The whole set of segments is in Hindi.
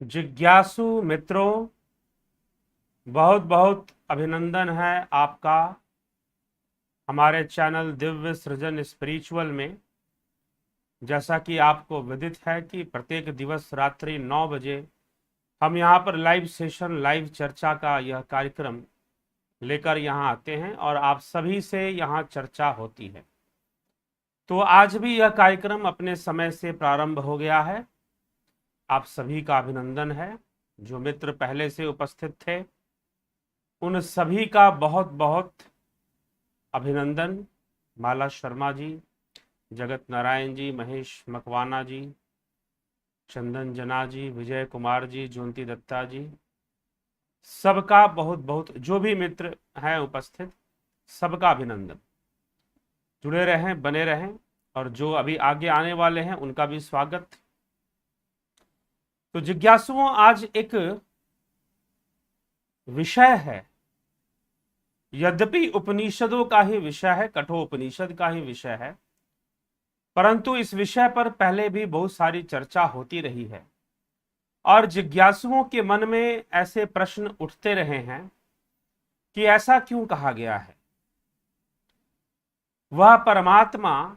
जिज्ञासु मित्रों, बहुत बहुत अभिनंदन है आपका हमारे चैनल दिव्य सृजन स्पिरिचुअल में। जैसा कि आपको विदित है कि प्रत्येक दिवस रात्रि 9 बजे हम यहाँ पर लाइव सेशन, लाइव चर्चा का यह कार्यक्रम लेकर यहाँ आते हैं और आप सभी से यहाँ चर्चा होती है। तो आज भी यह कार्यक्रम अपने समय से प्रारंभ हो गया है। आप सभी का अभिनंदन है। जो मित्र पहले से उपस्थित थे उन सभी का बहुत बहुत अभिनंदन। माला शर्मा जी, जगत नारायण जी, महेश मकवाना जी, चंदन जना जी, विजय कुमार जी, ज्योति दत्ता जी, सबका बहुत बहुत, जो भी मित्र हैं उपस्थित, सबका अभिनंदन। जुड़े रहें, बने रहें, और जो अभी आगे आने वाले हैं उनका भी स्वागत। तो जिज्ञासुओं, आज एक विषय है, यद्यपि उपनिषदों का ही विषय है, कठोपनिषद का ही विषय है, परंतु इस विषय पर पहले भी बहुत सारी चर्चा होती रही है और जिज्ञासुओं के मन में ऐसे प्रश्न उठते रहे हैं कि ऐसा क्यों कहा गया है। वह परमात्मा,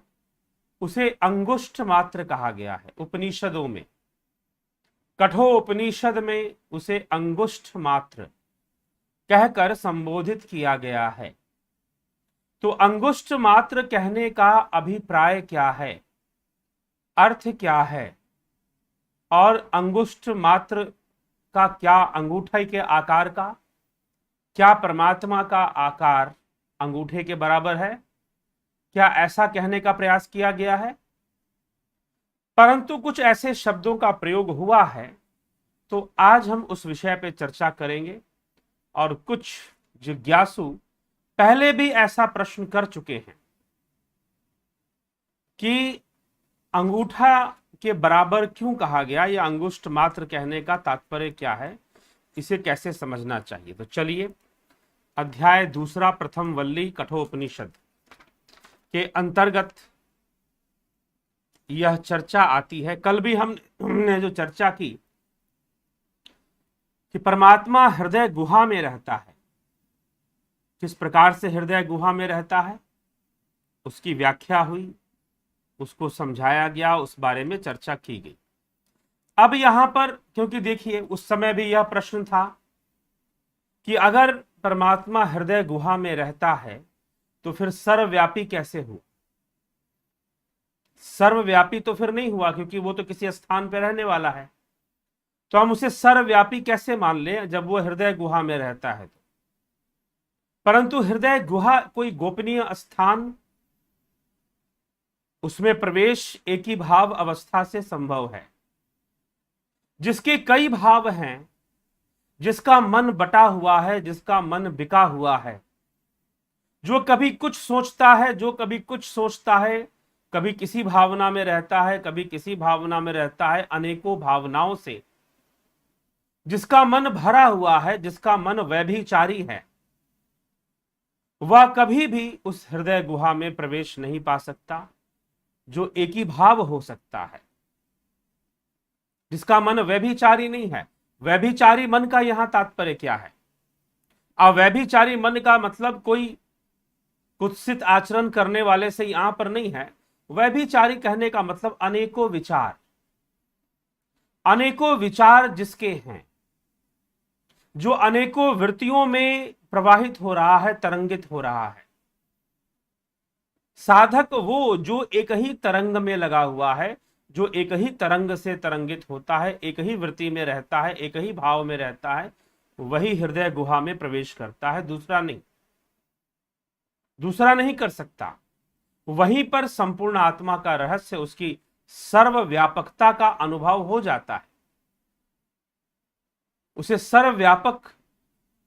उसे अंगुष्ठ मात्र कहा गया है उपनिषदों में। कठोपनिषद में उसे अंगुष्ठ मात्र कहकर संबोधित किया गया है। तो अंगुष्ठ मात्र कहने का अभिप्राय क्या है, अर्थ क्या है, और अंगुष्ठ मात्र का क्या, अंगूठे के आकार का क्या परमात्मा का आकार अंगूठे के बराबर है, क्या ऐसा कहने का प्रयास किया गया है। परंतु कुछ ऐसे शब्दों का प्रयोग हुआ है, तो आज हम उस विषय पर चर्चा करेंगे। और कुछ जिज्ञासु पहले भी ऐसा प्रश्न कर चुके हैं कि अंगूठा के बराबर क्यों कहा गया, या अंगुष्ठ मात्र कहने का तात्पर्य क्या है, इसे कैसे समझना चाहिए। तो चलिए, अध्याय दूसरा, प्रथम वल्ली, कठोपनिषद के अंतर्गत यह चर्चा आती है। कल भी हमने जो चर्चा की कि परमात्मा हृदय गुहा में रहता है, किस प्रकार से हृदय गुहा में रहता है उसकी व्याख्या हुई, उसको समझाया गया, उस बारे में चर्चा की गई। अब यहां पर, क्योंकि देखिए उस समय भी यह प्रश्न था कि अगर परमात्मा हृदय गुहा में रहता है तो फिर सर्वव्यापी कैसे हुआ। सर्वव्यापी तो फिर नहीं हुआ, क्योंकि वो तो किसी स्थान पर रहने वाला है, तो हम उसे सर्वव्यापी कैसे मान लें जब वो हृदय गुहा में रहता है। तो परंतु हृदय गुहा कोई गोपनीय स्थान, उसमें प्रवेश एक ही भाव अवस्था से संभव है। जिसके कई भाव हैं, जिसका मन बटा हुआ है, जिसका मन बिका हुआ है, जो कभी कुछ सोचता है, जो कभी कुछ सोचता है, कभी किसी भावना में रहता है, कभी किसी भावना में रहता है, अनेकों भावनाओं से जिसका मन भरा हुआ है, जिसका मन व्यभिचारी है, वह कभी भी उस हृदय गुहा में प्रवेश नहीं पा सकता जो एक ही भाव हो सकता है। जिसका मन व्यभिचारी नहीं है। व्यभिचारी मन का यहां तात्पर्य क्या है? अव्यभिचारी मन का मतलब कोई कुत्सित आचरण करने वाले से यहां पर नहीं है। व्यभिचारी कहने का मतलब अनेकों विचार, अनेकों विचार जिसके हैं, जो अनेकों वृत्तियों में प्रवाहित हो रहा है, तरंगित हो रहा है। साधक वो जो एक ही तरंग में लगा हुआ है, जो एक ही तरंग से तरंगित होता है, एक ही वृत्ति में रहता है, एक ही भाव में रहता है, वही हृदय गुहा में प्रवेश करता है, दूसरा नहीं। दूसरा नहीं कर सकता। वहीं पर संपूर्ण आत्मा का रहस्य, उसकी सर्वव्यापकता का अनुभव हो जाता है। उसे सर्वव्यापक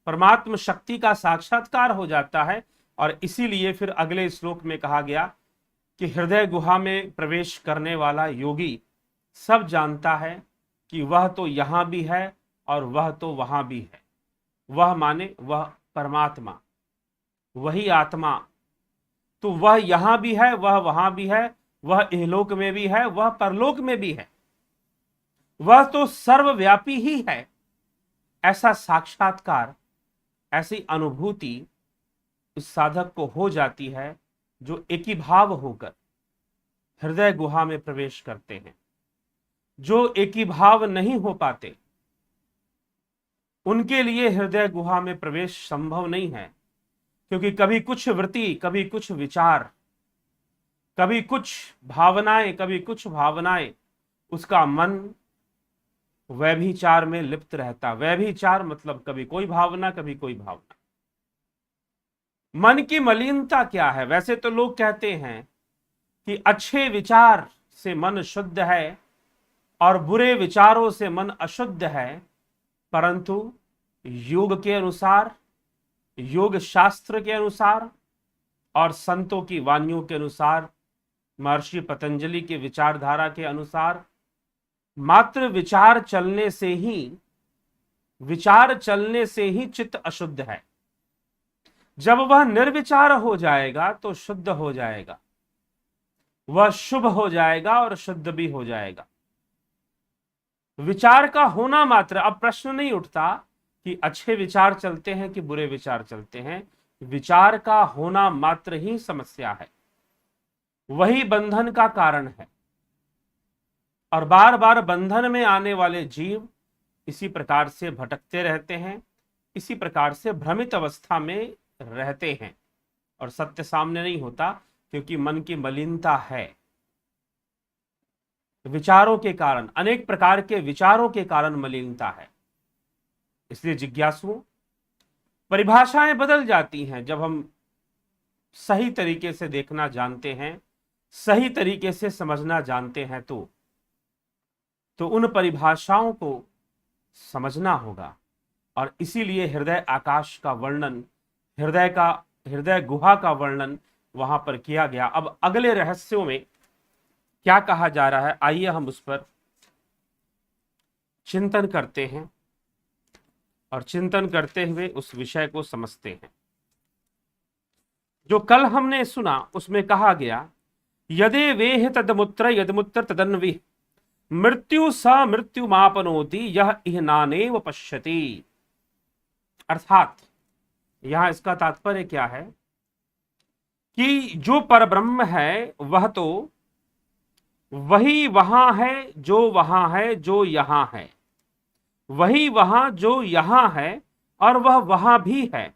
परमात्म शक्ति का साक्षात्कार हो जाता है। और इसीलिए फिर अगले श्लोक में कहा गया कि हृदय गुहा में प्रवेश करने वाला योगी सब जानता है कि वह तो यहां भी है और वह तो वहां भी है। वह माने वह परमात्मा, वही आत्मा। तो वह यहां भी है, वह वहां भी है, वह इहलोक में भी है, वह परलोक में भी है। वह तो सर्वव्यापी ही है। ऐसा साक्षात्कार, ऐसी अनुभूति इस साधक को हो जाती है जो एकीभाव होकर हृदय गुहा में प्रवेश करते हैं। जो एकीभाव नहीं हो पाते उनके लिए हृदय गुहा में प्रवेश संभव नहीं है, क्योंकि कभी कुछ वृत्ति, कभी कुछ विचार, कभी कुछ भावनाएं, कभी कुछ भावनाएं, उसका मन व्यभिचार में लिप्त रहता। व्यभिचार मतलब कभी कोई भावना, कभी कोई भावना। मन की मलिनता क्या है? वैसे तो लोग कहते हैं कि अच्छे विचार से मन शुद्ध है और बुरे विचारों से मन अशुद्ध है, परंतु योग के अनुसार, योग शास्त्र के अनुसार और संतों की वाणियों के अनुसार, महर्षि पतंजलि के विचारधारा के अनुसार, मात्र विचार चलने से ही चित्त अशुद्ध है। जब वह निर्विचार हो जाएगा तो शुद्ध हो जाएगा, वह शुभ हो जाएगा और शुद्ध भी हो जाएगा। विचार का होना मात्र, अब प्रश्न नहीं उठता कि अच्छे विचार चलते हैं कि बुरे विचार चलते हैं। विचार का होना मात्र ही समस्या है, वही बंधन का कारण है। और बार बार बंधन में आने वाले जीव इसी प्रकार से भटकते रहते हैं, इसी प्रकार से भ्रमित अवस्था में रहते हैं और सत्य सामने नहीं होता, क्योंकि मन की मलिनता है। विचारों के कारण, अनेक प्रकार के विचारों के कारण मलिनता है। इसलिए जिज्ञासुओं, परिभाषाएं बदल जाती हैं जब हम सही तरीके से देखना जानते हैं, सही तरीके से समझना जानते हैं तो उन परिभाषाओं को समझना होगा। और इसीलिए हृदय आकाश का वर्णन, हृदय गुहा का वर्णन वहां पर किया गया। अब अगले रहस्यों में क्या कहा जा रहा है, आइए हम उस पर चिंतन करते हैं और चिंतन करते हुए उस विषय को समझते हैं। जो कल हमने सुना उसमें कहा गया, यदे वेह तदमुत्र यदमुत्र तदन्वी मृत्यु स मृत्यु मापनोति यह इहनानेव पश्यति। अर्थात यहां इसका तात्पर्य क्या है कि जो परब्रह्म है वह तो वही वहां है जो वहां है जो यहां है, वही वहां जो यहां है और वह वहां भी है।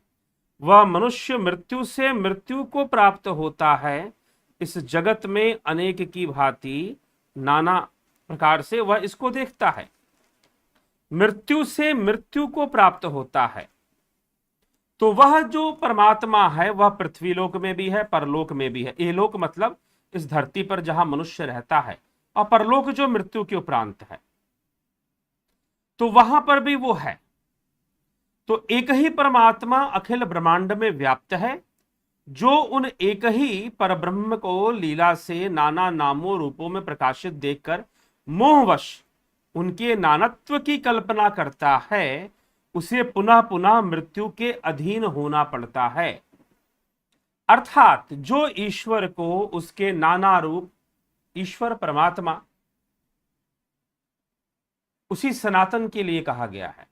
वह मनुष्य मृत्यु से मृत्यु को प्राप्त होता है, इस जगत में अनेक की भांति नाना प्रकार से वह इसको देखता है। मृत्यु से मृत्यु को प्राप्त होता है, तो वह जो परमात्मा है वह पृथ्वी लोक में भी है, परलोक में भी है। ये लोक मतलब इस धरती पर जहां मनुष्य रहता है, और परलोक जो मृत्यु के उपरांत है, तो वहां पर भी वो है। तो एक ही परमात्मा अखिल ब्रह्मांड में व्याप्त है, जो उन एक ही परब्रह्म को लीला से नाना नामों रूपों में प्रकाशित देखकर मोहवश उनके नानत्व की कल्पना करता है, उसे पुनः पुनः मृत्यु के अधीन होना पड़ता है। अर्थात जो ईश्वर को उसके नाना रूप, ईश्वर परमात्मा, उसी सनातन के लिए कहा गया है,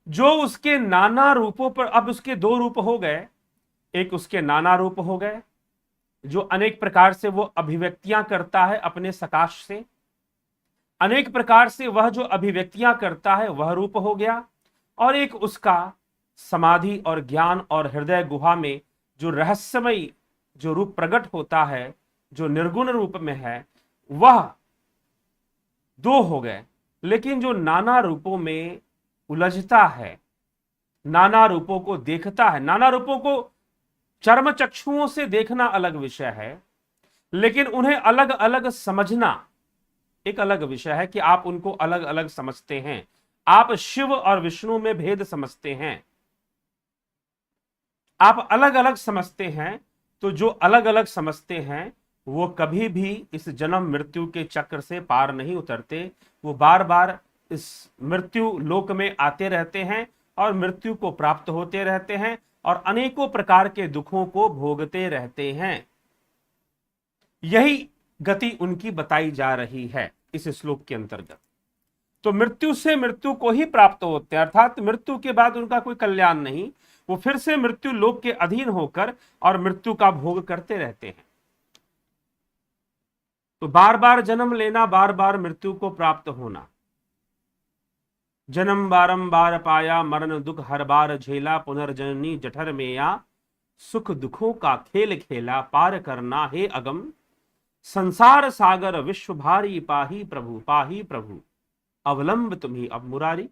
जो उसके नाना रूपों पर, अब उसके दो रूप हो गए, एक उसके नाना रूप हो गए जो अनेक प्रकार से वो अभिव्यक्तियां करता है अपने सकाश से, अनेक प्रकार से वह जो अभिव्यक्तियां करता है वह रूप हो गया, और एक उसका समाधि और ज्ञान और हृदय गुहा में जो रहस्यमयी जो रूप प्रकट होता है, जो निर्गुण रूप में है, वह दो हो गए। लेकिन जो नाना रूपों में उलझता है, नाना रूपों को देखता है, नाना रूपों को चर्म चक्षुओं से देखना अलग विषय है, लेकिन उन्हें अलग अलग समझना एक अलग विषय है कि आप उनको अलग अलग समझते हैं। आप शिव और विष्णु में भेद समझते हैं, आप अलग अलग समझते हैं। तो जो अलग अलग समझते हैं वो कभी भी इस जन्म मृत्यु के चक्र से पार नहीं उतरते, वो बार बार इस मृत्यु लोक में आते रहते हैं और मृत्यु को प्राप्त होते रहते हैं और अनेकों प्रकार के दुखों को भोगते रहते हैं। यही गति उनकी बताई जा रही है इस श्लोक के अंतर्गत। तो मृत्यु से मृत्यु को ही प्राप्त होते हैं, अर्थात मृत्यु के बाद उनका कोई कल्याण नहीं, वो फिर से मृत्यु लोक के अधीन होकर और मृत्यु का भोग करते रहते हैं। तो बार बार जन्म लेना, बार बार मृत्यु को प्राप्त होना। जन्म बारंबार पाया, मरण दुख हर बार झेला, पुनर्जननी जठर में या, सुख दुखों का खेल खेला, पार करना हे अगम, संसार सागर विश्व भारी, पाही प्रभु अवलंब तुम्ही अब मुरारी।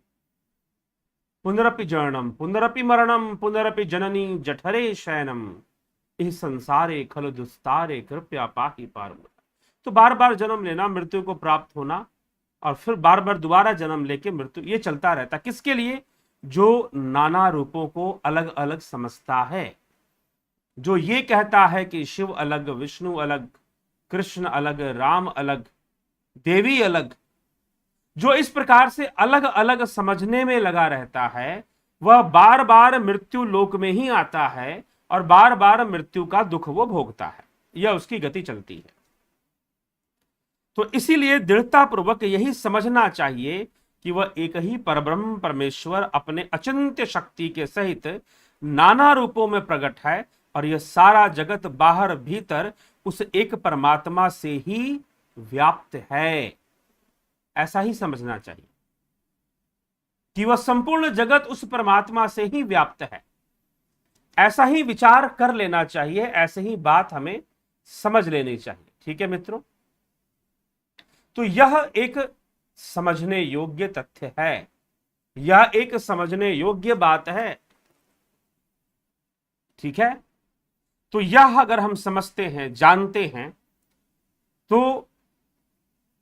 पुनरपि जरणम पुनरपि मरणम, पुनरपि जननी जठरे शयनम, इस संसारे खल दुस्तारे, कृपया पाही पार। तो बार बार जन्म लेना, मृत्यु को प्राप्त होना, और फिर बार बार दोबारा जन्म लेके मृत्यु, ये चलता रहता। किसके लिए? जो नाना रूपों को अलग अलग समझता है, जो ये कहता है कि शिव अलग, विष्णु अलग, कृष्ण अलग, राम अलग, देवी अलग, जो इस प्रकार से अलग अलग समझने में लगा रहता है, वह बार बार मृत्यु लोक में ही आता है और बार बार मृत्यु का दुख वो भोगता है। यह उसकी गति चलती है। तो इसीलिए दृढ़ता पूर्वक यही समझना चाहिए कि वह एक ही परब्रह्म परमेश्वर अपने अचिंत्य शक्ति के सहित नाना रूपों में प्रकट है, और यह सारा जगत बाहर भीतर उस एक परमात्मा से ही व्याप्त है। ऐसा ही समझना चाहिए कि वह संपूर्ण जगत उस परमात्मा से ही व्याप्त है। ऐसा ही विचार कर लेना चाहिए, ऐसे ही बात हमें समझ लेनी चाहिए। ठीक है मित्रों, तो यह एक समझने योग्य तथ्य है, यह एक समझने योग्य बात है। ठीक है, तो यह अगर हम समझते हैं, जानते हैं, तो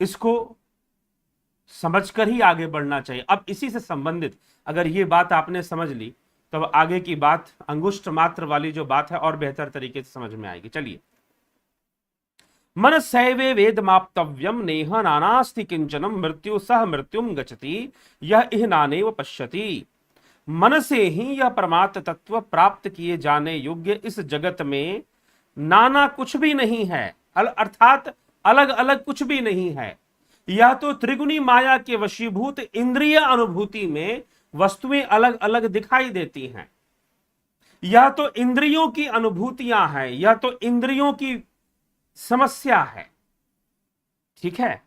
इसको समझकर ही आगे बढ़ना चाहिए। अब इसी से संबंधित अगर ये बात आपने समझ ली, तब आगे की बात अंगुष्ठ मात्र वाली जो बात है और बेहतर तरीके से समझ में आएगी। चलिए, मन सैवे वेद माप्तव्यम, नेह नानास्ति किंचनम, मृत्यु सह मृत्युम गच्छति, यह इह नानेव पश्यति। मन से ही यह परमात्म तत्व प्राप्त किए जाने योग्य इस जगत में नाना कुछ भी नहीं है, अर्थात अलग अलग कुछ भी नहीं है। यह तो त्रिगुणी माया के वशीभूत इंद्रिय अनुभूति में वस्तुएं अलग अलग दिखाई देती हैं। यह तो इंद्रियों की अनुभूतियां हैं, यह तो इंद्रियों की समस्या है। ठीक है,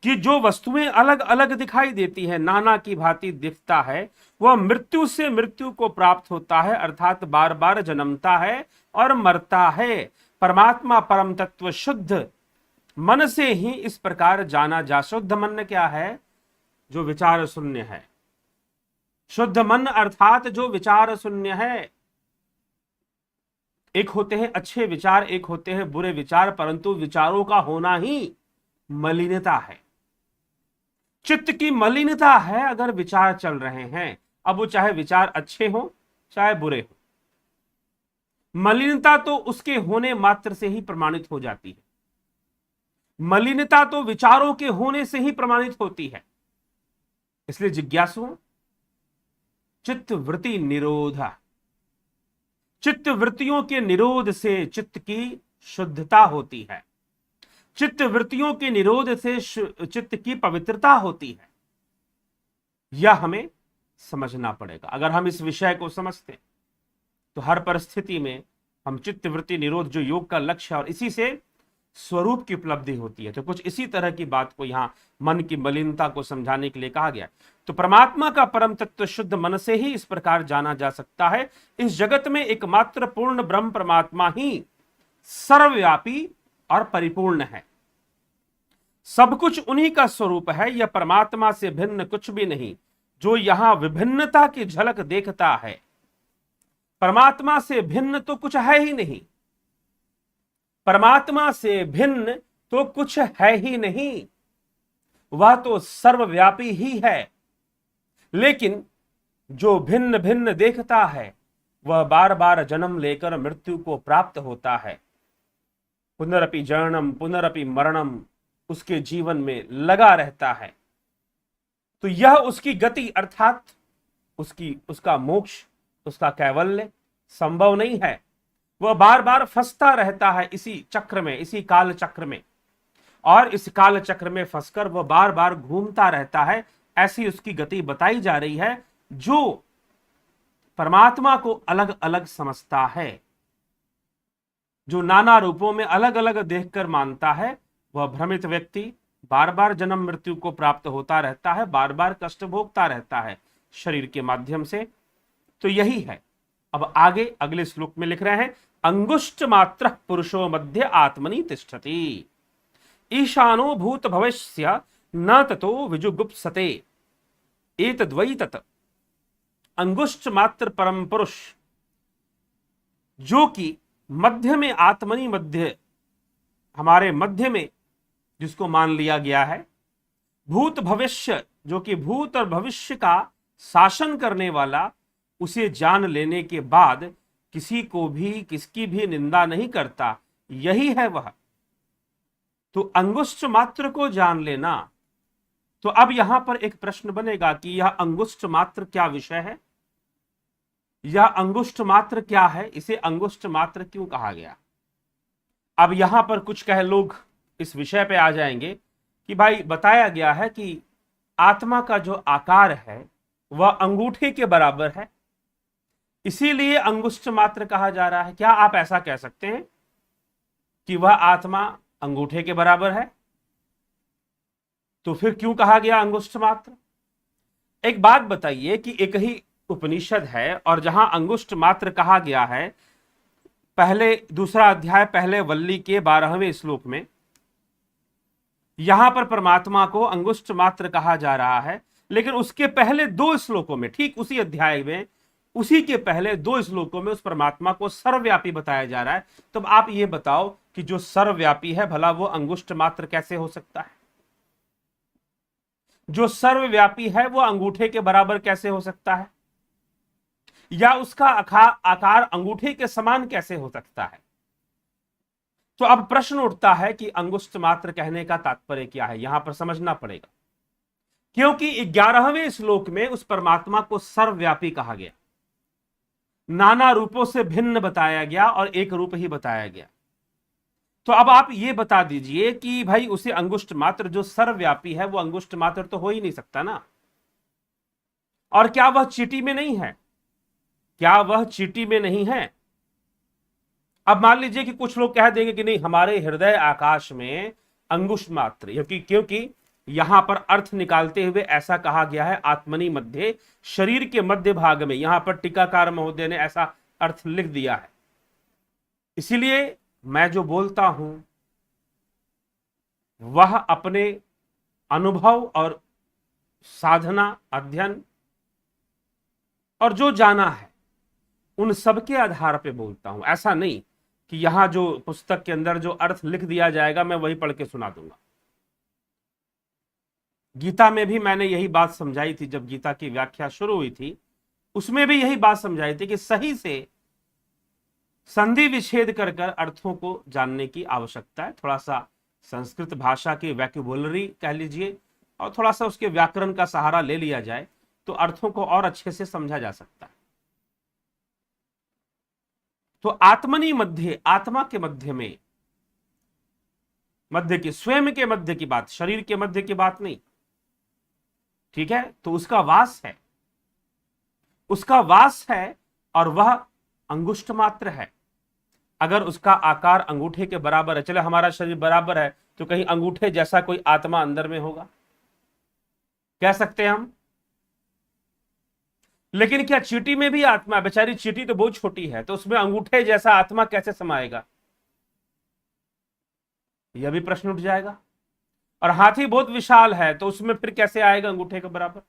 कि जो वस्तुएं अलग अलग दिखाई देती हैं, नाना की भांति दिखता है, वह मृत्यु से मृत्यु को प्राप्त होता है, अर्थात बार बार जन्मता है और मरता है। परमात्मा परम तत्व शुद्ध मन से ही इस प्रकार जाना जा। शुद्ध मन क्या है? जो विचार शून्य है। शुद्ध मन अर्थात जो विचार शून्य है। एक होते हैं अच्छे विचार, एक होते हैं बुरे विचार, परंतु विचारों का होना ही मलिनता है। चित्त की मलिनता है अगर विचार चल रहे हैं, अब वो चाहे विचार अच्छे हो चाहे बुरे हो, मलिनता तो उसके होने मात्र से ही प्रमाणित हो जाती है। मलिनता तो विचारों के होने से ही प्रमाणित होती है। इसलिए जिज्ञासुओं, चित्त वृत्ति निरोधा, चित्त वृत्तियों के निरोध से चित्त की शुद्धता होती है, चित्त वृत्तियों के निरोध से चित्त की पवित्रता होती है। यह हमें समझना पड़ेगा। अगर हम इस विषय को समझते तो हर परिस्थिति में हम चित्त वृत्ति निरोध, जो योग का लक्ष्य है, और इसी से स्वरूप की उपलब्धि होती है। तो कुछ इसी तरह की बात को यहां मन की मलिनता को समझाने के लिए कहा गया। तो परमात्मा का परम तत्व शुद्ध मन से ही इस प्रकार जाना जा सकता है। इस जगत में एकमात्र पूर्ण ब्रह्म परमात्मा ही सर्वव्यापी और परिपूर्ण है। सब कुछ उन्हीं का स्वरूप है। यह परमात्मा से भिन्न कुछ भी नहीं। जो यहां विभिन्नता की झलक देखता है, परमात्मा से भिन्न तो कुछ है ही नहीं। परमात्मा से भिन्न तो कुछ है ही नहीं, वह तो सर्वव्यापी ही है। लेकिन जो भिन्न भिन्न देखता है, वह बार बार जन्म लेकर मृत्यु को प्राप्त होता है। पुनरपि जननम पुनरपि मरणम उसके जीवन में लगा रहता है। तो यह उसकी गति अर्थात उसका मोक्ष, उसका कैवल्य संभव नहीं है। वह बार बार फंसता रहता है इसी चक्र में, इसी काल चक्र में, और इस काल चक्र में फंसकर वह बार बार घूमता रहता है ऐसी उसकी गति बताई जा रही है। जो परमात्मा को अलग अलग समझता है, जो नाना रूपों में अलग अलग देखकर मानता है, वह भ्रमित व्यक्ति बार बार जन्म मृत्यु को प्राप्त होता रहता है, बार बार कष्ट भोगता रहता है शरीर के माध्यम से। तो यही है। अब आगे अगले श्लोक में लिख रहे हैं, अंगुष्ठ मात्र पुरुषो मध्य आत्मनि तिष्ठति ईशानो भूत भविष्य न ततो विजुगुप्सते एतद्वै तत्। अंगुष्ठ मात्र परम पुरुष, जो कि मध्य में आत्मनि मध्य, हमारे मध्य में जिसको मान लिया गया है, भूत भविष्य, जो कि भूत और भविष्य का शासन करने वाला, उसे जान लेने के बाद किसी को भी किसकी भी निंदा नहीं करता, यही है वह। तो अंगुष्ठ मात्र को जान लेना। तो अब यहां पर एक प्रश्न बनेगा कि यह अंगुष्ठ मात्र क्या विषय है, यह अंगुष्ठ मात्र क्या है, इसे अंगुष्ठ मात्र क्यों कहा गया। अब यहां पर कुछ कह लोग इस विषय पे आ जाएंगे कि भाई बताया गया है कि आत्मा का जो आकार है वह अंगूठे के बराबर है, इसीलिए अंगुष्ठ मात्र कहा जा रहा है। क्या आप ऐसा कह सकते हैं कि वह आत्मा अंगूठे के बराबर है? तो फिर क्यों कहा गया अंगुष्ठ मात्र? एक बात बताइए कि एक ही उपनिषद है और जहां अंगुष्ठ मात्र कहा गया है, पहले दूसरा अध्याय पहले वल्ली के 12वें श्लोक में, यहां पर परमात्मा को अंगुष्ठ मात्र कहा जा रहा है, लेकिन उसके पहले 2 श्लोकों में, ठीक उसी अध्याय में, उसी के पहले 2 श्लोकों में उस परमात्मा को सर्वव्यापी बताया जा रहा है। तो आप ये बताओ कि जो सर्वव्यापी है भला वो अंगुष्ठ मात्र कैसे हो सकता है? जो सर्वव्यापी है वो अंगूठे के बराबर कैसे हो सकता है, या उसका आकार अंगूठे के समान कैसे हो सकता है? तो अब प्रश्न उठता है कि अंगुष्ठ मात्र कहने का तात्पर्य क्या है, यहां पर समझना पड़ेगा। क्योंकि 11वें श्लोक में उस परमात्मा को सर्वव्यापी कहा गया, नाना रूपों से भिन्न बताया गया और एक रूप ही बताया गया। तो अब आप ये बता दीजिए कि भाई उसे अंगुष्ठ मात्र, जो सर्वव्यापी है, वो अंगुष्ठ मात्र तो हो ही नहीं सकता ना। और क्या वह चीटी में नहीं है? क्या वह चीटी में नहीं है? अब मान लीजिए कि कुछ लोग कह देंगे कि नहीं, हमारे हृदय आकाश में अंगुष्ठ मात्र, क्योंकि यहां पर अर्थ निकालते हुए ऐसा कहा गया है, आत्मनि मध्य, शरीर के मध्य भाग में। यहां पर टीकाकार महोदय ने ऐसा अर्थ लिख दिया है। इसीलिए मैं जो बोलता हूं वह अपने अनुभव और साधना, अध्ययन और जो जाना है उन सब के आधार पे बोलता हूं। ऐसा नहीं कि यहां जो पुस्तक के अंदर जो अर्थ लिख दिया जाएगा मैं वही पढ़ के सुना दूंगा। गीता में भी मैंने यही बात समझाई थी, जब गीता की व्याख्या शुरू हुई थी उसमें भी यही बात समझाई थी कि सही से संधि विच्छेद कर कर अर्थों को जानने की आवश्यकता है। थोड़ा सा संस्कृत भाषा की वैक्यूबुलरी कह लीजिए और थोड़ा सा उसके व्याकरण का सहारा ले लिया जाए तो अर्थों को और अच्छे से समझा जा सकता है। तो आत्मनि मध्य, आत्मा के मध्य में, मध्य की, स्वयं के मध्य की बात, शरीर के मध्य की बात नहीं, ठीक है? तो उसका वास है, उसका वास है और वह अंगुष्ठ मात्र है। अगर उसका आकार अंगूठे के बराबर है, चले हमारा शरीर बराबर है, तो कहीं अंगूठे जैसा कोई आत्मा अंदर में होगा, कह सकते हैं हम। लेकिन क्या चींटी में भी आत्मा? बेचारी चींटी तो बहुत छोटी है, तो उसमें अंगूठे जैसा आत्मा कैसे समाएगा? यह भी प्रश्न उठ जाएगा। और हाथी बहुत विशाल है, तो उसमें फिर कैसे आएगा अंगूठे के बराबर?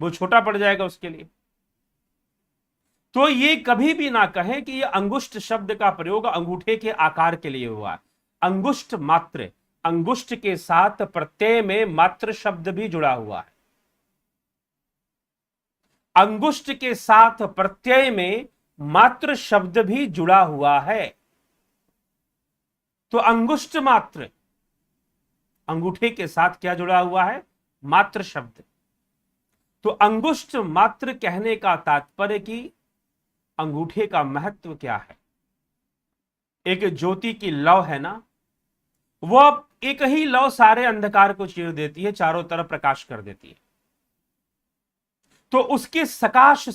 वो छोटा पड़ जाएगा उसके लिए। तो ये कभी भी ना कहें कि ये अंगुष्ठ शब्द का प्रयोग अंगूठे के आकार के लिए हुआ। अंगुष्ठ मात्र, अंगुष्ठ के साथ प्रत्यय में मात्र शब्द भी जुड़ा हुआ है। अंगुष्ठ के साथ प्रत्यय में मात्र शब्द भी जुड़ा हुआ है। तो अंगुष्ठ मात्र, अंगूठे के साथ क्या जुड़ा हुआ है? मात्र शब्द। तो अंगुष्ठ मात्र कहने का तात्पर्य कि अंगूठे का महत्व क्या है। एक ज्योति की लौ है ना, वह एक ही लौ सारे अंधकार को चीर देती है, चारों तरफ प्रकाश कर देती है। तो उसके सकाश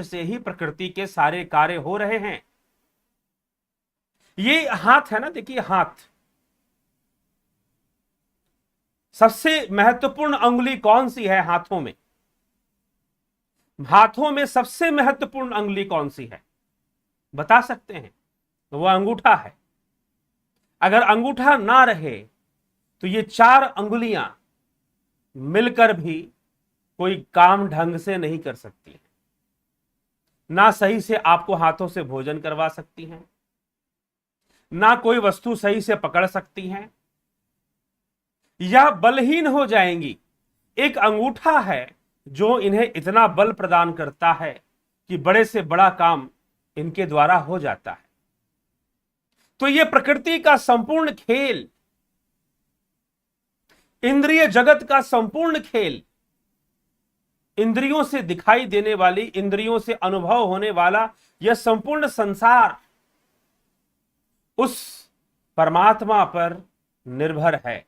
से ही प्रकृति के सारे कार्य हो रहे हैं। ये हाथ है ना, देखिए हाथ, सबसे महत्वपूर्ण अंगुली कौन सी है हाथों में? हाथों में सबसे महत्वपूर्ण अंगुली कौन सी है बता सकते हैं? तो वह अंगूठा है। अगर अंगूठा ना रहे तो ये चार अंगुलियां मिलकर भी कोई काम ढंग से नहीं कर सकती है। ना सही से आपको हाथों से भोजन करवा सकती हैं, ना कोई वस्तु सही से पकड़ सकती हैं, या बलहीन हो जाएंगी। एक अंगूठा है जो इन्हें इतना बल प्रदान करता है कि बड़े से बड़ा काम इनके द्वारा हो जाता है। तो यह प्रकृति का संपूर्ण खेल, इंद्रिय जगत का संपूर्ण खेल, इंद्रियों से दिखाई देने वाली, इंद्रियों से अनुभव होने वाला यह संपूर्ण संसार उस परमात्मा पर निर्भर है,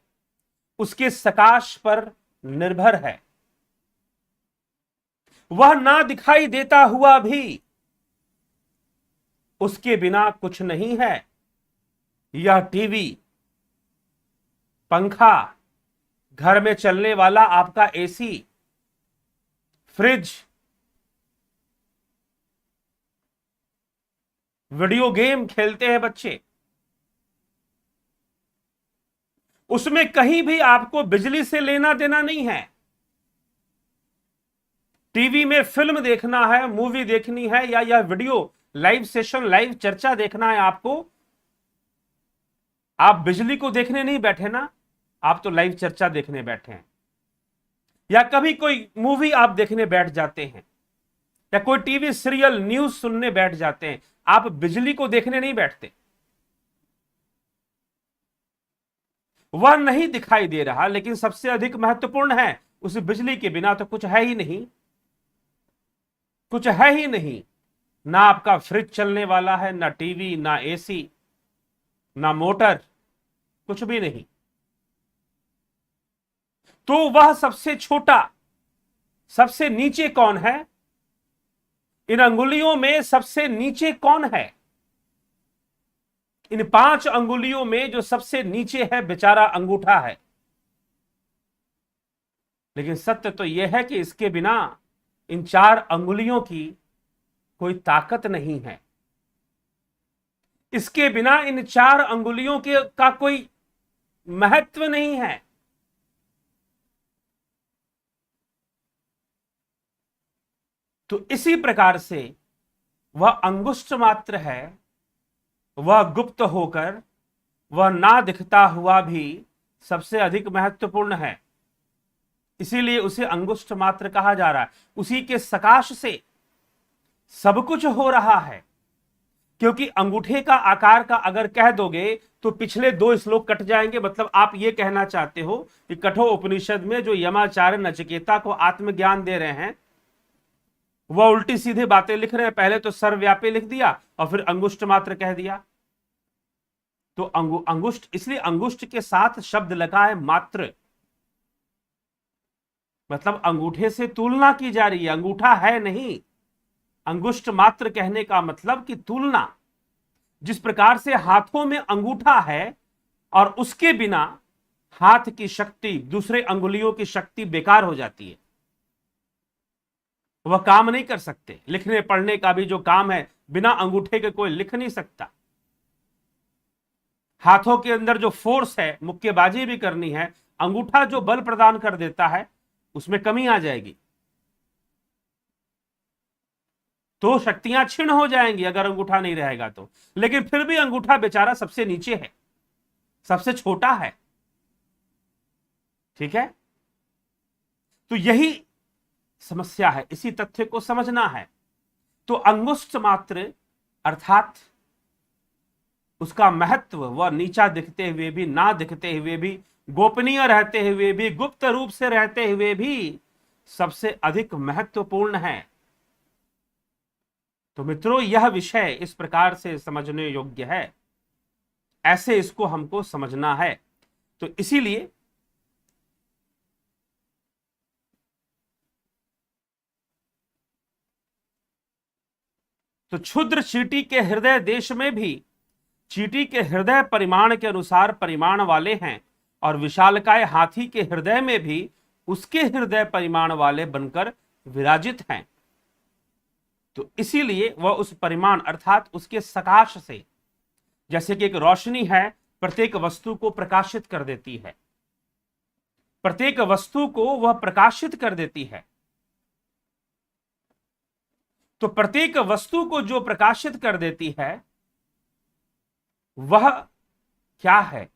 उसके सकाश पर निर्भर है। वह ना दिखाई देता हुआ भी उसके बिना कुछ नहीं है। यह टीवी, पंखा, घर में चलने वाला आपका एसी, फ्रिज, वीडियो गेम खेलते हैं बच्चे, उसमें कहीं भी आपको बिजली से लेना देना नहीं है। टीवी में फिल्म देखना है, मूवी देखनी है, या यह वीडियो लाइव सेशन, लाइव चर्चा देखना है आपको, आप बिजली को देखने नहीं बैठे ना, आप तो लाइव चर्चा देखने बैठे हैं। या कभी कोई मूवी आप देखने बैठ जाते हैं, या कोई टीवी सीरियल, न्यूज सुनने बैठ जाते हैं, आप बिजली को देखने नहीं बैठते। वह नहीं दिखाई दे रहा, लेकिन सबसे अधिक महत्वपूर्ण है, उस बिजली के बिना तो कुछ है ही नहीं, कुछ है ही नहीं। ना आपका फ्रिज चलने वाला है, ना टीवी, ना एसी, ना मोटर, कुछ भी नहीं। तो वह सबसे छोटा, सबसे नीचे कौन है? इन अंगुलियों में सबसे नीचे कौन है? इन 5 अंगुलियों में जो सबसे नीचे है बेचारा अंगूठा है। लेकिन सत्य तो यह है कि इसके बिना इन 4 अंगुलियों की कोई ताकत नहीं है। इसके बिना इन 4 अंगुलियों के का कोई महत्व नहीं है। तो इसी प्रकार से वह अंगुष्ठ मात्र है, वह गुप्त होकर, वह ना दिखता हुआ भी सबसे अधिक महत्वपूर्ण है। इसीलिए उसे अंगुष्ठ मात्र कहा जा रहा है। उसी के सकाश से सब कुछ हो रहा है। क्योंकि अंगूठे का आकार का अगर कह दोगे तो पिछले 2 श्लोक कट जाएंगे। मतलब आप यह कहना चाहते हो कि कठोर उपनिषद में जो यमाचार्य नचिकेता को आत्मज्ञान दे रहे हैं वह उल्टी सीधी बातें लिख रहे हैं। पहले तो सर्वव्यापी लिख दिया और फिर अंगुष्ठ मात्र कह दिया। तो अंगुष्ठ, इसलिए अंगुष्ठ के साथ शब्द लगा है मात्र, मतलब अंगूठे से तुलना की जा रही है, अंगूठा है नहीं। अंगुष्ठ मात्र कहने का मतलब कि तुलना। जिस प्रकार से हाथों में अंगूठा है और उसके बिना हाथ की शक्ति, दूसरे अंगुलियों की शक्ति बेकार हो जाती है, वह काम नहीं कर सकते। लिखने पढ़ने का भी जो काम है बिना अंगूठे के कोई लिख नहीं सकता। हाथों के अंदर जो फोर्स है, मुक्केबाजी भी करनी है, अंगूठा जो बल प्रदान कर देता है उसमें कमी आ जाएगी, तो शक्तियां क्षीण हो जाएंगी अगर अंगूठा नहीं रहेगा तो। लेकिन फिर भी अंगूठा बेचारा सबसे नीचे है, सबसे छोटा है। ठीक है, तो यही समस्या है, इसी तथ्य को समझना है। तो अंगुष्ठ मात्र अर्थात उसका महत्व, वह नीचा दिखते हुए भी, ना दिखते हुए भी, गोपनीय रहते हुए भी, गुप्त रूप से रहते हुए भी सबसे अधिक महत्वपूर्ण है। तो मित्रों, यह विषय इस प्रकार से समझने योग्य है ऐसे इसको हमको समझना है। तो इसीलिए तो क्षुद्र चींटी के हृदय देश में भी चींटी के हृदय परिमाण के अनुसार परिमाण वाले हैं, और विशालकाय हाथी के हृदय में भी उसके हृदय परिमाण वाले बनकर विराजित हैं। तो इसीलिए वह उस परिमाण अर्थात उसके सकाश से, जैसे कि एक रोशनी है प्रत्येक वस्तु को प्रकाशित कर देती है, प्रत्येक वस्तु को वह प्रकाशित कर देती है, तो प्रत्येक वस्तु को जो प्रकाशित कर देती है वह क्या है?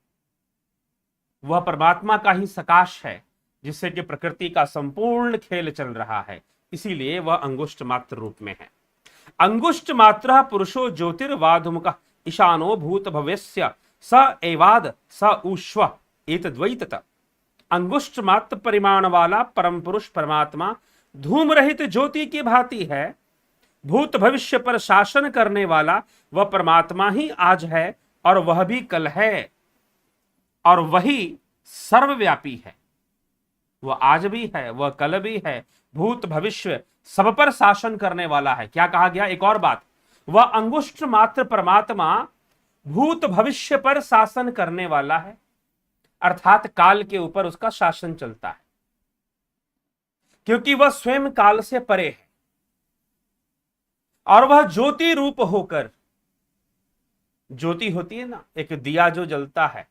वह परमात्मा का ही सकाश है, जिससे कि प्रकृति का संपूर्ण खेल चल रहा है। इसीलिए वह अंगुष्ठ मात्र रूप में है। अंगुष्ठ मात्र पुरुषो ज्योतिर्वाधुमुख ईशानो भूत भवेस्य स एवाद स ऊष्व एतद्वैतत। अंगुष्ठ मात्र परिमाण वाला परम पुरुष परमात्मा धूम रहित ज्योति की भांति है। भूत भविष्य पर शासन करने वाला वह परमात्मा ही आज है, और वह भी कल है, और वही सर्वव्यापी है। वह आज भी है, वह कल भी है, भूत भविष्य सब पर शासन करने वाला है। क्या कहा गया? एक और बात, वह अंगुष्ठ मात्र परमात्मा भूत भविष्य पर शासन करने वाला है, अर्थात काल के ऊपर उसका शासन चलता है, क्योंकि वह स्वयं काल से परे है, और वह ज्योति रूप होकर, ज्योति होती है ना, एक दिया जो जलता है,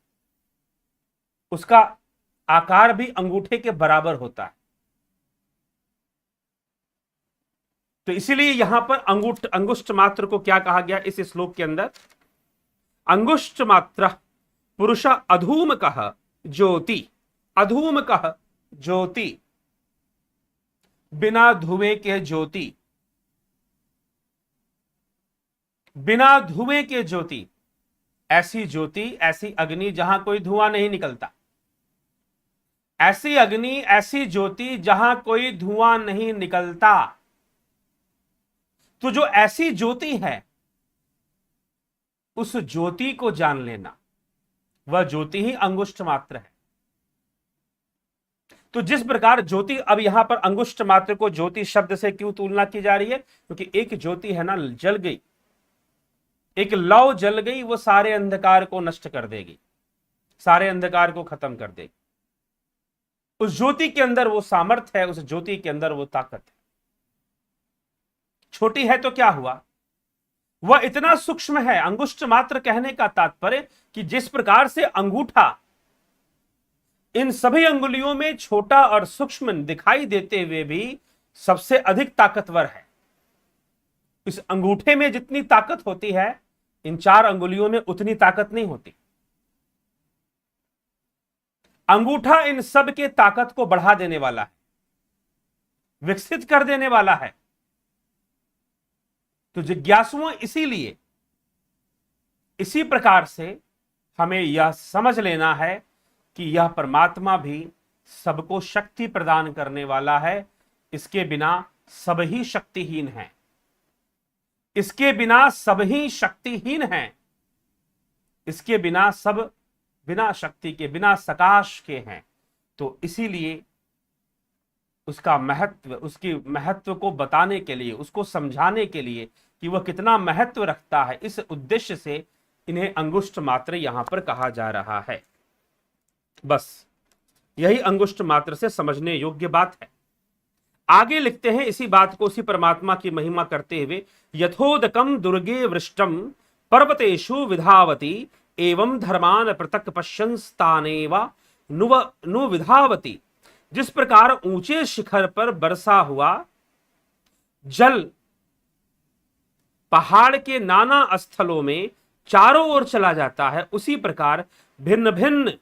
उसका आकार भी अंगूठे के बराबर होता है। तो इसीलिए यहां पर अंगुष्ठ मात्र को क्या कहा गया इस श्लोक के अंदर? अंगुष्ठ मात्र पुरुष अधूम कह ज्योति, अधूम कह ज्योति, बिना धुएं के ज्योति, बिना धुएं के ज्योति, ऐसी ज्योति, ऐसी अग्नि जहां कोई धुआं नहीं निकलता, ऐसी अग्नि, ऐसी ज्योति जहां कोई धुआं नहीं निकलता। तो जो ऐसी ज्योति है, उस ज्योति को जान लेना, वह ज्योति ही अंगुष्ठ मात्र है। तो जिस प्रकार ज्योति, अब यहां पर अंगुष्ठ मात्र को ज्योति शब्द से क्यों तुलना की जा रही है? क्योंकि एक ज्योति है ना, जल गई, एक लौ जल गई, वो सारे अंधकार को नष्ट कर देगी, सारे अंधकार को खत्म कर देगी। उस ज्योति के अंदर वो सामर्थ्य है, उस ज्योति के अंदर वो ताकत है। छोटी है तो क्या हुआ, वह इतना सूक्ष्म है। अंगुष्ठ मात्र कहने का तात्पर्य कि जिस प्रकार से अंगूठा इन सभी अंगुलियों में छोटा और सूक्ष्म दिखाई देते हुए भी सबसे अधिक ताकतवर है, इस अंगूठे में जितनी ताकत होती है इन 4 अंगुलियों में उतनी ताकत नहीं होती। अंगूठा इन सब के ताकत को बढ़ा देने वाला है, विकसित कर देने वाला है। तो जिज्ञासुओं, इसीलिए इसी प्रकार से हमें यह समझ लेना है कि यह परमात्मा भी सबको शक्ति प्रदान करने वाला है। इसके बिना सब ही शक्तिहीन हैं, इसके बिना सब ही शक्तिहीन हैं, इसके बिना सब बिना शक्ति के, बिना सकाश के हैं। तो इसीलिए उसका महत्व, उसकी महत्व को बताने के लिए, उसको समझाने के लिए कि वह कितना महत्व रखता है, इस उद्देश्य से इन्हें अंगुष्ठ मात्र यहां पर कहा जा रहा है। बस यही अंगुष्ठ मात्र से समझने योग्य बात है। आगे लिखते हैं इसी बात को, उसी परमात्मा की महिमा करते हुए, यथोदकम दुर्गे वृष्टम पर्वतेषु विधावती एवं धर्मान पृथक पश्यंस्तानेव नु विधावती। जिस प्रकार ऊंचे शिखर पर बरसा हुआ जल पहाड़ के नाना स्थलों में चारों ओर चला जाता है, उसी प्रकार भिन्न भिन्न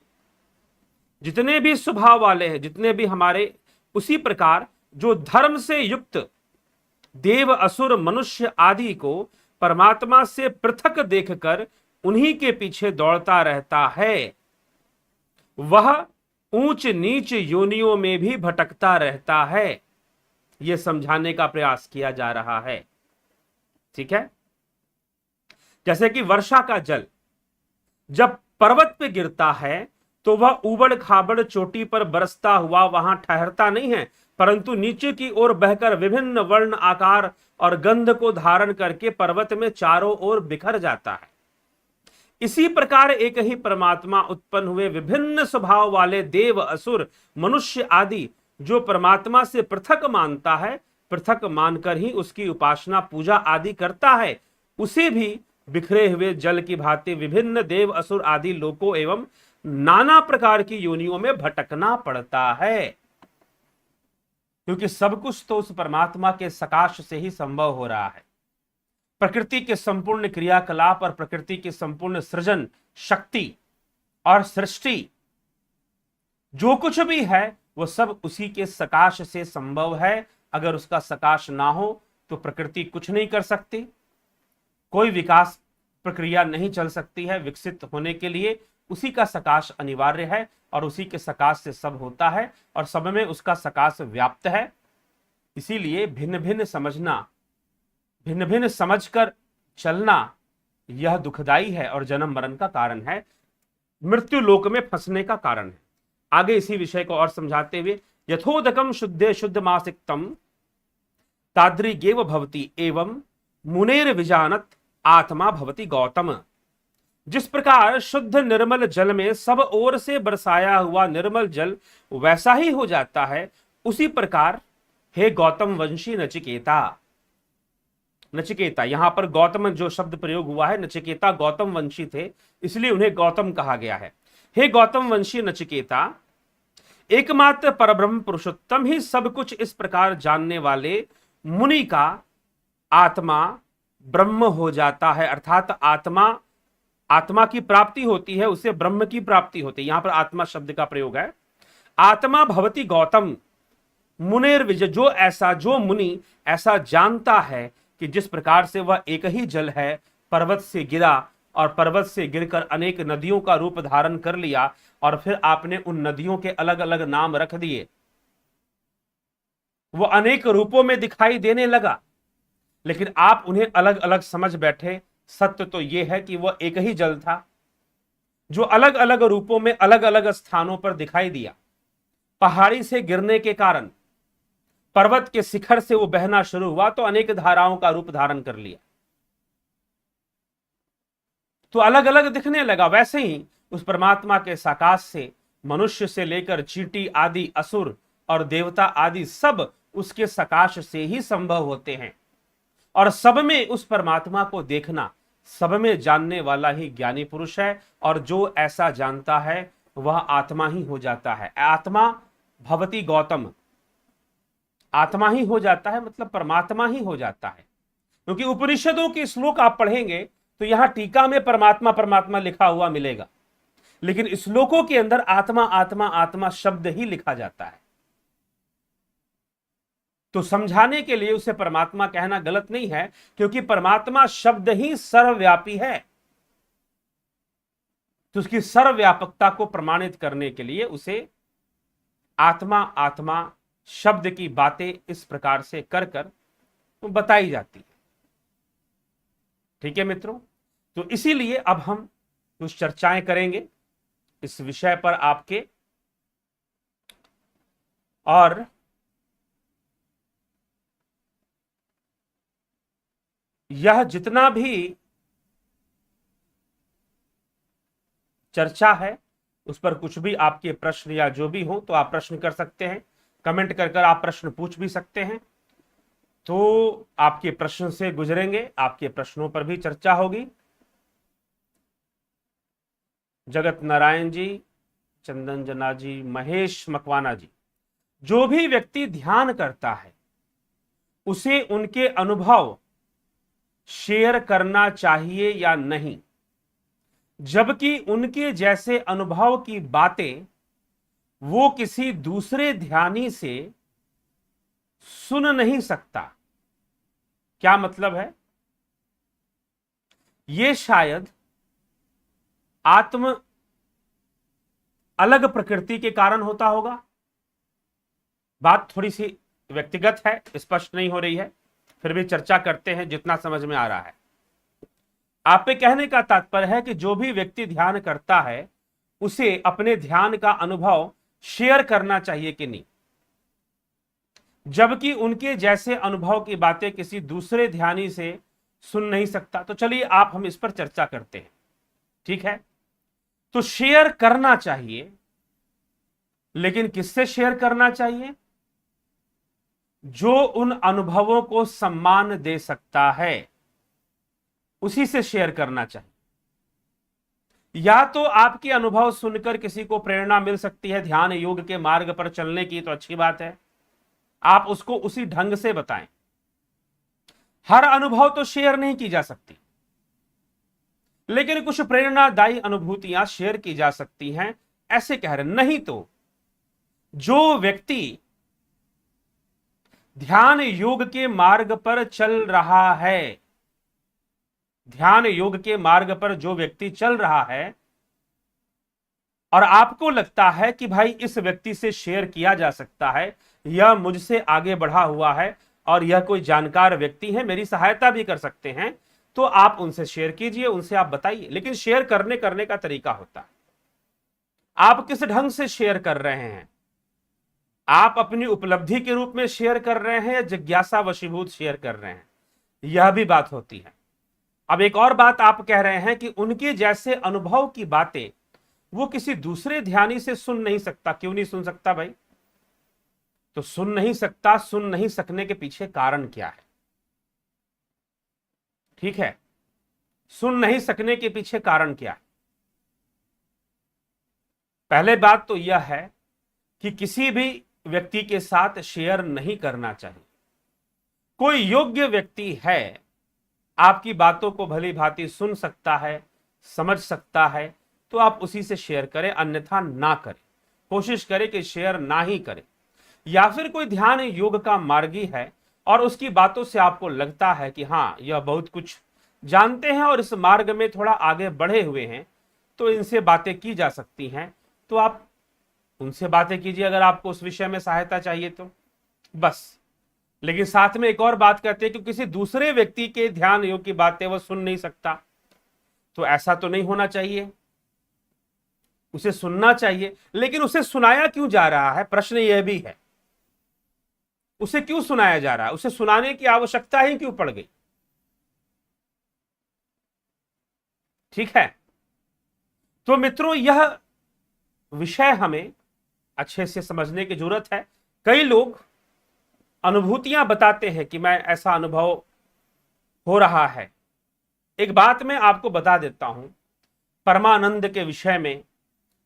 जितने भी स्वभाव वाले हैं, जितने भी हमारे, उसी प्रकार जो धर्म से युक्त देव, असुर, मनुष्य आदि को परमात्मा से पृथक देखकर उन्हीं के पीछे दौड़ता रहता है, वह ऊंच नीच योनियों में भी भटकता रहता है। यह समझाने का प्रयास किया जा रहा है। ठीक है, जैसे कि वर्षा का जल जब पर्वत पे गिरता है तो वह उबड़ खाबड़ चोटी पर बरसता हुआ वहां ठहरता नहीं है, परंतु नीचे की ओर बहकर विभिन्न वर्ण, आकार और गंध को धारण करके पर्वत में चारों ओर बिखर जाता है। इसी प्रकार एक ही परमात्मा उत्पन्न हुए विभिन्न स्वभाव वाले देव, असुर, मनुष्य आदि जो परमात्मा से पृथक मानता है, पृथक मानकर ही उसकी उपासना, पूजा आदि करता है, उसे भी बिखरे हुए जल की भांति विभिन्न देव, असुर आदि लोकों एवं नाना प्रकार की योनियों में भटकना पड़ता है, क्योंकि सब कुछ तो उस परमात्मा के सकाश से ही संभव हो रहा है। प्रकृति के संपूर्ण क्रियाकलाप और प्रकृति की संपूर्ण सृजन शक्ति और सृष्टि जो कुछ भी है वो सब उसी के सकाश से संभव है। अगर उसका सकाश ना हो तो प्रकृति कुछ नहीं कर सकती, कोई विकास प्रक्रिया नहीं चल सकती है। विकसित होने के लिए उसी का सकाश अनिवार्य है और उसी के सकाश से सब होता है और सब में उसका सकाश व्याप्त है। इसीलिए भिन्न भिन्न समझना, भिन्न भिन्न समझकर चलना यह दुखदाई है और जन्म मरण का कारण है, मृत्यु लोक में फंसने का कारण है। आगे इसी विषय को और समझाते हुए, यथोदकम शुद्धे शुद्ध मासिकतम ताद्रिगेव भवति एवं मुनेर विजानत आत्मा भवति गौतम। जिस प्रकार शुद्ध निर्मल जल में सब ओर से बरसाया हुआ निर्मल जल वैसा ही हो जाता है, उसी प्रकार हे गौतम वंशी नचिकेता। नचिकेता, यहां पर गौतम जो शब्द प्रयोग हुआ है, नचिकेता गौतम वंशी थे इसलिए उन्हें गौतम कहा गया है। हे गौतम वंशी नचिकेता, एकमात्र परब्रह्म पुरुषोत्तम ही सब कुछ इस प्रकार जानने वाले मुनि का आत्मा ब्रह्म हो जाता है, अर्थात आत्मा की प्राप्ति होती है, उसे ब्रह्म की प्राप्ति होती है। यहां पर आत्मा शब्द का प्रयोग है। आत्मा भवति गौतम मुनेर विजय, जो मुनि ऐसा जानता है कि जिस प्रकार से वह एक ही जल है, पर्वत से गिरा और पर्वत से गिरकर अनेक नदियों का रूप धारण कर लिया और फिर आपने उन नदियों के अलग अलग नाम रख दिए, वो अनेक रूपों में दिखाई देने लगा, लेकिन आप उन्हें अलग अलग समझ बैठे। सत्य तो यह है कि वह एक ही जल था जो अलग अलग रूपों में अलग अलग स्थानों पर दिखाई दिया। पहाड़ी से गिरने के कारण पर्वत के शिखर से वो बहना शुरू हुआ तो अनेक धाराओं का रूप धारण कर लिया, तो अलग अलग दिखने लगा। वैसे ही उस परमात्मा के सकाश से मनुष्य से लेकर चींटी आदि, असुर और देवता आदि सब उसके सकाश से ही संभव होते हैं और सब में उस परमात्मा को देखना, सब में जानने वाला ही ज्ञानी पुरुष है और जो ऐसा जानता है वह आत्मा ही हो जाता है। आत्मा भवति गौतम, आत्मा ही हो जाता है मतलब परमात्मा ही हो जाता है। क्योंकि उपनिषदों के श्लोक आप पढ़ेंगे तो यहां टीका में परमात्मा परमात्मा लिखा हुआ मिलेगा, लेकिन श्लोकों के अंदर आत्मा आत्मा आत्मा शब्द ही लिखा जाता है। तो समझाने के लिए उसे परमात्मा कहना गलत नहीं है, क्योंकि परमात्मा शब्द ही सर्वव्यापी है। तो उसकी सर्वव्यापकता को प्रमाणित करने के लिए उसे आत्मा आत्मा शब्द की बातें इस प्रकार से कर कर तो बताई जाती है। ठीक है मित्रों, तो इसीलिए अब हम कुछ चर्चाएं करेंगे इस विषय पर आपके, और यह जितना भी चर्चा है उस पर कुछ भी आपके प्रश्न या जो भी हो तो आप प्रश्न कर सकते हैं, कमेंट कर कर आप प्रश्न पूछ भी सकते हैं। तो आपके प्रश्न से गुजरेंगे, आपके प्रश्नों पर भी चर्चा होगी। जगत नारायण जी, चंदन जना जी, महेश मकवाना जी, जो भी व्यक्ति ध्यान करता है उसे उनके अनुभव शेयर करना चाहिए या नहीं, जबकि उनके जैसे अनुभव की बातें वो किसी दूसरे ध्यानी से सुन नहीं सकता। क्या मतलब है? ये शायद आत्म अलग प्रकृति के कारण होता होगा। बात थोड़ी सी व्यक्तिगत है, स्पष्ट नहीं हो रही है, फिर भी चर्चा करते हैं जितना समझ में आ रहा है। आप पे कहने का तात्पर्य है कि जो भी व्यक्ति ध्यान करता है उसे अपने ध्यान का अनुभव शेयर करना चाहिए कि नहीं, जबकि उनके जैसे अनुभव की बातें किसी दूसरे ध्यानी से सुन नहीं सकता। तो चलिए आप हम इस पर चर्चा करते हैं, ठीक है। तो शेयर करना चाहिए, लेकिन किससे शेयर करना चाहिए? जो उन अनुभवों को सम्मान दे सकता है उसी से शेयर करना चाहिए। या तो आपके अनुभव सुनकर किसी को प्रेरणा मिल सकती है ध्यान योग के मार्ग पर चलने की, तो अच्छी बात है, आप उसको उसी ढंग से बताएं। हर अनुभव तो शेयर नहीं की जा सकती, लेकिन कुछ प्रेरणादायी अनुभूतियां शेयर की जा सकती हैं, ऐसे कह रहे। नहीं तो जो व्यक्ति ध्यान योग के मार्ग पर चल रहा है, ध्यान योग के मार्ग पर जो व्यक्ति चल रहा है और आपको लगता है कि भाई इस व्यक्ति से शेयर किया जा सकता है, यह मुझसे आगे बढ़ा हुआ है और यह कोई जानकार व्यक्ति है, मेरी सहायता भी कर सकते हैं, तो आप उनसे शेयर कीजिए, उनसे आप बताइए। लेकिन शेयर करने का तरीका होता है। आप किस ढंग से शेयर कर रहे हैं? आप अपनी उपलब्धि के रूप में शेयर कर रहे हैं या जिज्ञासा वशीभूत शेयर कर रहे हैं, यह भी बात होती है। अब एक और बात आप कह रहे हैं कि उनके जैसे अनुभव की बातें वो किसी दूसरे ध्यानी से सुन नहीं सकता। क्यों नहीं सुन सकता भाई? तो सुन नहीं सकता, सुन नहीं सकने के पीछे कारण क्या है? ठीक है, सुन नहीं सकने के पीछे कारण क्या है? पहले बात तो यह है कि किसी भी व्यक्ति के साथ शेयर नहीं करना चाहिए। कोई योग्य व्यक्ति है, आपकी बातों को भली भांति सुन सकता है, समझ सकता है, तो आप उसी से शेयर करें, अन्यथा ना करें। कोशिश करें कि शेयर ना ही करें। या फिर कोई ध्यान योग का मार्गी है और उसकी बातों से आपको लगता है कि हाँ यह बहुत कुछ जानते हैं और इस मार्ग में थोड़ा आगे बढ़े हुए हैं, तो इनसे बातें की जा सकती हैं, तो आप उनसे बातें कीजिए अगर आपको उस विषय में सहायता चाहिए तो बस। लेकिन साथ में एक और बात कहते हैं कि किसी दूसरे व्यक्ति के ध्यान योग की बातें वो सुन नहीं सकता, तो ऐसा तो नहीं होना चाहिए। उसे सुनना चाहिए, लेकिन उसे सुनाया क्यों जा रहा है, प्रश्न यह भी है। उसे क्यों सुनाया जा रहा है? उसे सुनाने की आवश्यकता ही क्यों पड़ गई? ठीक है, तो मित्रों यह विषय हमें अच्छे से समझने की जरूरत है। कई लोग अनुभूतियां बताते हैं कि मैं ऐसा अनुभव हो रहा है। एक बात मैं आपको बता देता हूं, परमानंद के विषय में,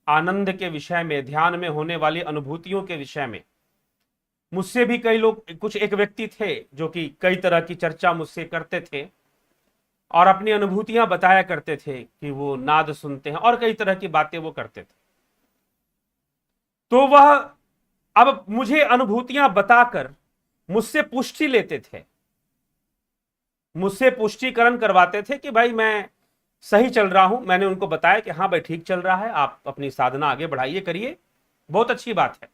आनंद के विषय में, ध्यान में होने वाली अनुभूतियों के विषय में मुझसे भी कई लोग, कुछ एक व्यक्ति थे जो कि कई तरह की चर्चा मुझसे करते थे और अपनी अनुभूतियां बताया करते थे कि वो नाद सुनते हैं और कई तरह की बातें वो करते थे। तो वह अब मुझे अनुभूतियां बताकर मुझसे पुष्टि लेते थे, मुझसे पुष्टिकरण करवाते थे कि भाई मैं सही चल रहा हूं। मैंने उनको बताया कि हाँ भाई ठीक चल रहा है, आप अपनी साधना आगे बढ़ाइए, करिए, बहुत अच्छी बात है।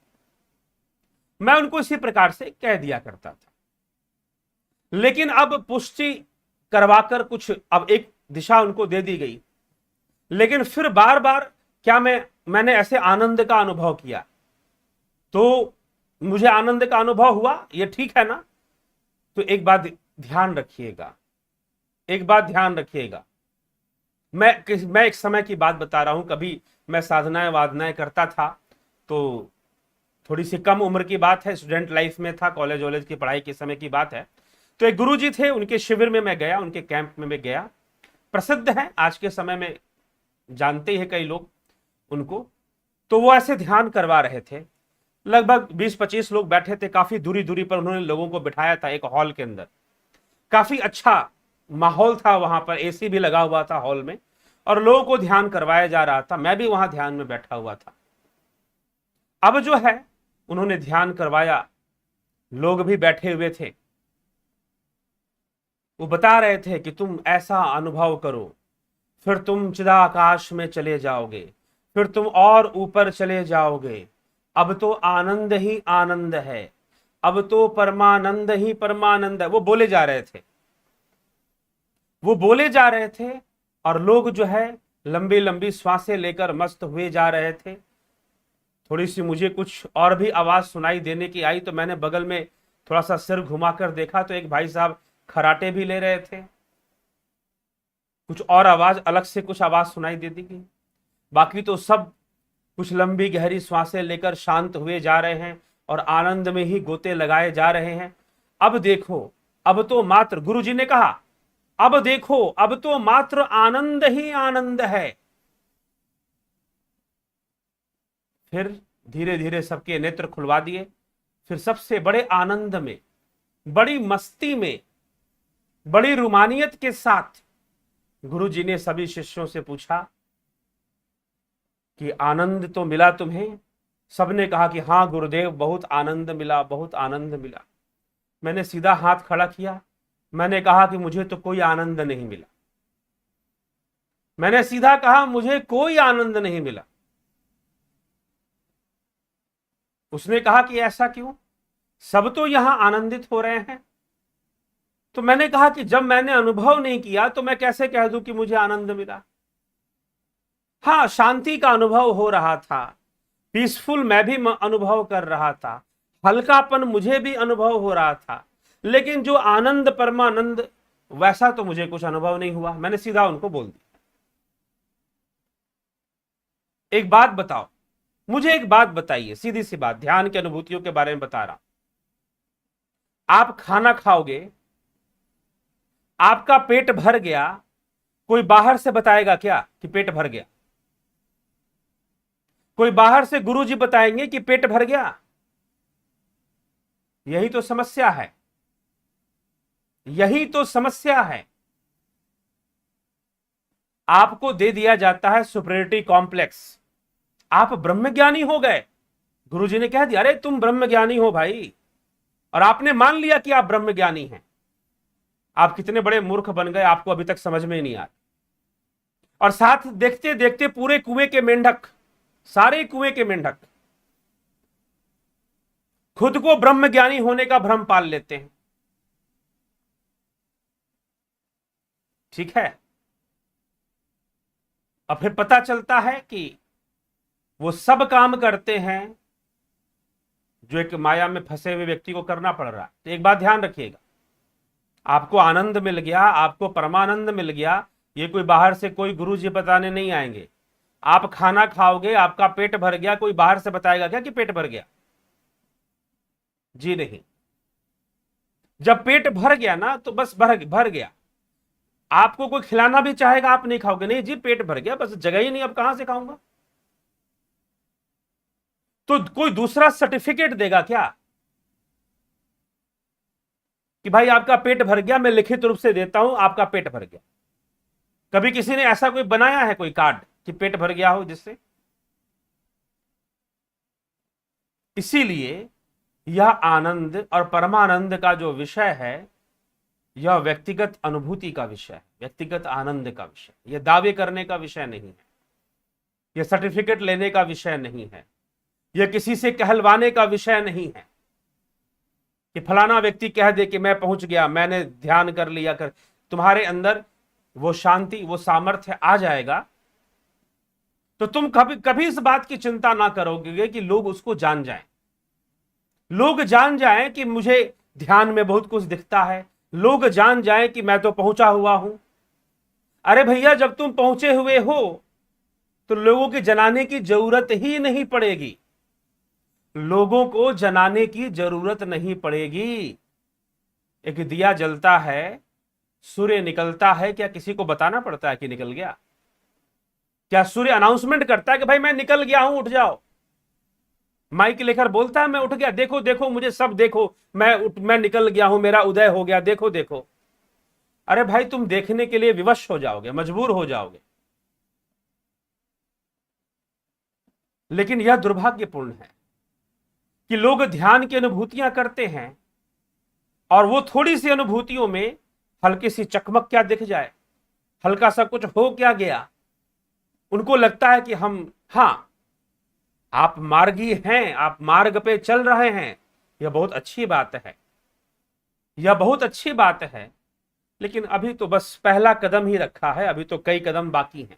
मैं उनको इसी प्रकार से कह दिया करता था। लेकिन अब पुष्टि करवाकर कुछ, अब एक दिशा उनको दे दी गई, लेकिन फिर बार बार क्या मैंने ऐसे आनंद का अनुभव किया, तो मुझे आनंद का अनुभव हुआ, ये ठीक है ना? तो एक बात ध्यान रखिएगा, एक बात ध्यान रखिएगा। मैं एक समय की बात बता रहा हूं। कभी मैं साधनाएं वादनाएं करता था, तो थोड़ी सी कम उम्र की बात है, स्टूडेंट लाइफ में था, कॉलेज वॉलेज की पढ़ाई के समय की बात है। तो एक गुरुजी थे, उनके शिविर में मैं गया, उनके कैंप में मैं गया। प्रसिद्ध है आज के समय में, जानते ही है कई लोग उनको। तो वो ऐसे ध्यान करवा रहे थे, लगभग 20-25 लोग बैठे थे, काफी दूरी दूरी पर उन्होंने लोगों को बिठाया था एक हॉल के अंदर। काफी अच्छा माहौल था वहां पर, एसी भी लगा हुआ था हॉल में और लोगों को ध्यान करवाया जा रहा था। मैं भी वहां ध्यान में बैठा हुआ था। अब जो है उन्होंने ध्यान करवाया, लोग भी बैठे हुए थे। वो बता रहे थे कि तुम ऐसा अनुभव करो, फिर तुम चिदाकाश में चले जाओगे, फिर तुम और ऊपर चले जाओगे। अब तो आनंद ही आनंद है, अब तो परमानंद ही परमानंद है। वो बोले जा रहे थे, वो बोले जा रहे थे और लोग जो है लंबी लंबी श्वासें लेकर मस्त हुए जा रहे थे। थोड़ी सी मुझे कुछ और भी आवाज सुनाई देने की आई, तो मैंने बगल में थोड़ा सा सिर घुमाकर देखा तो एक भाई साहब खराटे भी ले रहे थे। कुछ और आवाज, अलग से कुछ आवाज सुनाई दे दी। बाकी तो सब कुछ लंबी गहरी श्वासें लेकर शांत हुए जा रहे हैं और आनंद में ही गोते लगाए जा रहे हैं। अब देखो, अब तो मात्र, गुरुजी ने कहा, अब देखो अब तो मात्र आनंद ही आनंद है। फिर धीरे धीरे सबके नेत्र खुलवा दिए। फिर सबसे बड़े आनंद में, बड़ी मस्ती में, बड़ी रुमानियत के साथ गुरुजी ने सभी शिष्यों से पूछा कि आनंद तो मिला तुम्हें? सबने कहा कि हाँ गुरुदेव, बहुत आनंद मिला, बहुत आनंद मिला। मैंने सीधा हाथ खड़ा किया, मैंने कहा कि मुझे तो कोई आनंद नहीं मिला। मैंने सीधा कहा मुझे कोई आनंद नहीं मिला। उसने कहा कि ऐसा क्यों, सब तो यहां आनंदित हो रहे हैं। तो मैंने कहा कि जब मैंने अनुभव नहीं किया तो मैं कैसे कह दूं कि मुझे आनंद मिला। हाँ, शांति का अनुभव हो रहा था, पीसफुल मैं भी अनुभव कर रहा था, हल्कापन मुझे भी अनुभव हो रहा था, लेकिन जो आनंद परमानंद, वैसा तो मुझे कुछ अनुभव नहीं हुआ। मैंने सीधा उनको बोल दिया। एक बात बताओ, मुझे एक बात बताइए, सीधी सी बात, ध्यान की अनुभूतियों के बारे में बता रहा हूं। आप खाना खाओगे, आपका पेट भर गया, कोई बाहर से बताएगा क्या कि पेट भर गया? कोई बाहर से गुरुजी बताएंगे कि पेट भर गया? यही तो समस्या है, यही तो समस्या है। आपको दे दिया जाता है सुपीरियरिटी कॉम्प्लेक्स। आप ब्रह्मज्ञानी हो गए, गुरुजी ने कह दिया अरे तुम ब्रह्मज्ञानी हो भाई, और आपने मान लिया कि आप ब्रह्मज्ञानी हैं। आप कितने बड़े मूर्ख बन गए, आपको अभी तक समझ में नहीं आ रहा। और साथ देखते देखते पूरे कुएं के मेंढक, सारे कुएं के मेंढक खुद को ब्रह्मज्ञानी होने का भ्रम पाल लेते हैं। ठीक है, और फिर पता चलता है कि वो सब काम करते हैं जो एक माया में फंसे हुए व्यक्ति को करना पड़ रहा है। तो एक बात ध्यान रखिएगा, आपको आनंद मिल गया, आपको परमानंद मिल गया, ये कोई बाहर से कोई गुरु जी बताने नहीं आएंगे। आप खाना खाओगे, आपका पेट भर गया, कोई बाहर से बताएगा क्या कि पेट भर गया? जी नहीं। जब पेट भर गया ना तो बस भर गया। आपको कोई खिलाना भी चाहेगा, आप नहीं खाओगे, नहीं जी पेट भर गया, बस जगह ही नहीं, अब कहां से खाऊंगा। तो कोई दूसरा सर्टिफिकेट देगा क्या कि भाई आपका पेट भर गया, मैं लिखित रूप से देता हूं आपका पेट भर गया? कभी किसी ने ऐसा कोई बनाया है कोई कार्ड कि पेट भर गया हो जिससे? इसीलिए यह आनंद और परमानंद का जो विषय है, यह व्यक्तिगत अनुभूति का विषय है, व्यक्तिगत आनंद का विषय। यह दावे करने का विषय नहीं है, यह सर्टिफिकेट लेने का विषय नहीं है, यह किसी से कहलवाने का विषय नहीं है कि फलाना व्यक्ति कह दे कि मैं पहुंच गया, मैंने ध्यान कर लिया। कर तुम्हारे अंदर वो शांति, वो सामर्थ्य आ जाएगा तो तुम कभी कभी इस बात की चिंता ना करोगे कि लोग उसको जान जाएं। लोग जान जाएं कि मुझे ध्यान में बहुत कुछ दिखता है, लोग जान जाएं कि मैं तो पहुंचा हुआ हूं। अरे भैया, जब तुम पहुंचे हुए हो तो लोगों के जनाने की जरूरत ही नहीं पड़ेगी, लोगों को जनाने की जरूरत नहीं पड़ेगी। एक दिया जलता है, सूर्य निकलता है, क्या किसी को बताना पड़ता है कि निकल गया? क्या सूर्य अनाउंसमेंट करता है कि भाई मैं निकल गया हूं, उठ जाओ? माइक लेकर बोलता है मैं उठ गया, देखो देखो मुझे सब देखो, मैं निकल गया हूं, मेरा उदय हो गया, देखो देखो। अरे भाई, तुम देखने के लिए विवश हो जाओगे, मजबूर हो जाओगे। लेकिन यह दुर्भाग्यपूर्ण है कि लोग ध्यान की अनुभूतियां करते हैं और वो थोड़ी सी अनुभूतियों में हल्की सी चकमक क्या दिख जाए, हल्का सा कुछ हो क्या गया, उनको लगता है कि हम, हां आप मार्गी हैं, आप मार्ग पे चल रहे हैं, यह बहुत अच्छी बात है, यह बहुत अच्छी बात है। लेकिन अभी तो बस पहला कदम ही रखा है, अभी तो कई कदम बाकी हैं,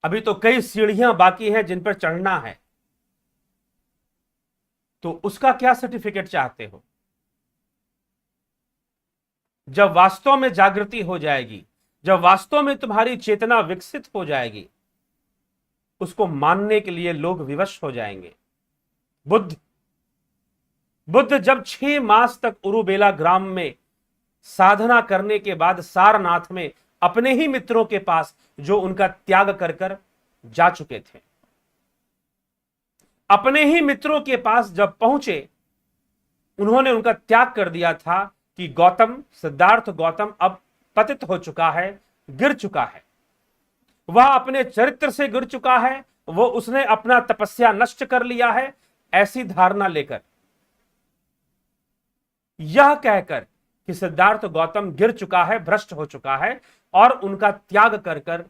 अभी तो कई सीढ़ियां बाकी हैं जिन पर चढ़ना है। तो उसका क्या सर्टिफिकेट चाहते हो? जब वास्तव में जागृति हो जाएगी, जब वास्तव में तुम्हारी चेतना विकसित हो जाएगी, उसको मानने के लिए लोग विवश हो जाएंगे। बुद्ध बुद्ध जब 6 मास तक उरुबेला ग्राम में साधना करने के बाद सारनाथ में अपने ही मित्रों के पास, जो उनका त्याग कर कर जा चुके थे, अपने ही मित्रों के पास जब पहुंचे, उन्होंने उनका त्याग कर दिया था कि गौतम, सिद्धार्थ गौतम अब पतित हो चुका है, गिर चुका है, वह अपने चरित्र से गिर चुका है, वो उसने अपना तपस्या नष्ट कर लिया है, ऐसी धारणा लेकर, यह कहकर कि सिद्धार्थ गौतम गिर चुका है, भ्रष्ट हो चुका है, और उनका त्याग कर कर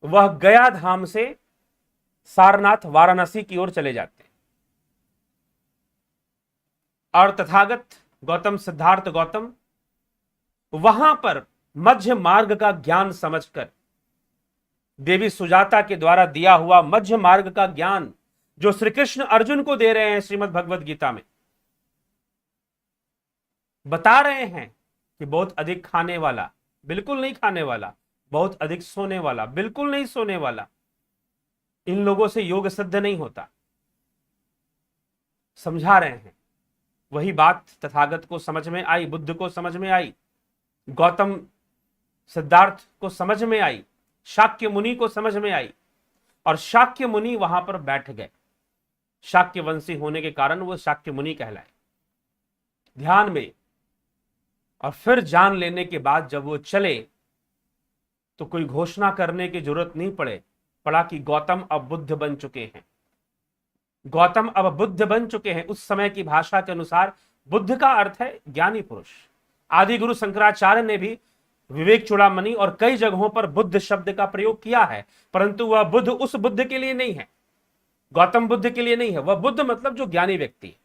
वह गया धाम से सारनाथ, वाराणसी की ओर चले जाते। और तथागत गौतम, सिद्धार्थ गौतम वहां पर मध्य मार्ग का ज्ञान समझकर, देवी सुजाता के द्वारा दिया हुआ मध्य मार्ग का ज्ञान जो श्री कृष्ण अर्जुन को दे रहे हैं श्रीमद् भगवद गीता में, बता रहे हैं कि बहुत अधिक खाने वाला बिल्कुल नहीं खाने वाला, बहुत अधिक सोने वाला बिल्कुल नहीं सोने वाला, इन लोगों से योग सिद्ध नहीं होता, समझा रहे हैं। वही बात तथागत को समझ में आई, बुद्ध को समझ में आई, गौतम सिद्धार्थ को समझ में आई, शाक्य मुनि को समझ में आई, और शाक्य मुनि वहां पर बैठ गए। शाक्य वंशी होने के कारण वो शाक्य मुनि कहलाए। ध्यान में, और फिर जान लेने के बाद जब वो चले तो कोई घोषणा करने की जरूरत नहीं पड़ा कि गौतम अब बुद्ध बन चुके हैं, गौतम अब बुद्ध बन चुके हैं। उस समय की भाषा के अनुसार बुद्ध का अर्थ है ज्ञानी पुरुष। आदि गुरु शंकराचार्य ने भी विवेक चूड़ामणि और कई जगहों पर बुद्ध शब्द का प्रयोग किया है, परंतु वह बुद्ध उस बुद्ध के लिए नहीं है, गौतम बुद्ध के लिए नहीं है। वह बुद्ध मतलब जो ज्ञानी व्यक्ति है।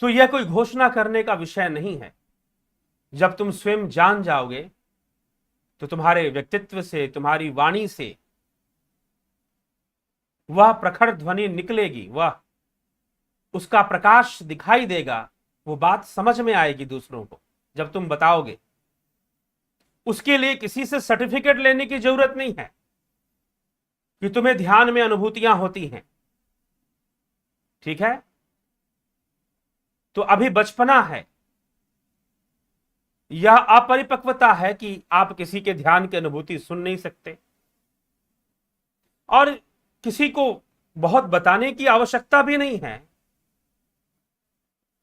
तो यह कोई घोषणा करने का विषय नहीं है। जब तुम स्वयं जान जाओगे तो तुम्हारे व्यक्तित्व से, तुम्हारी वाणी से वह प्रखर ध्वनि निकलेगी, वह उसका प्रकाश दिखाई देगा, वो बात समझ में आएगी दूसरों को जब तुम बताओगे। उसके लिए किसी से सर्टिफिकेट लेने की जरूरत नहीं है कि तुम्हें ध्यान में अनुभूतियां होती हैं, ठीक है? तो अभी बचपना है, यह अपरिपक्वता है कि आप किसी के ध्यान की अनुभूति सुन नहीं सकते, और किसी को बहुत बताने की आवश्यकता भी नहीं है।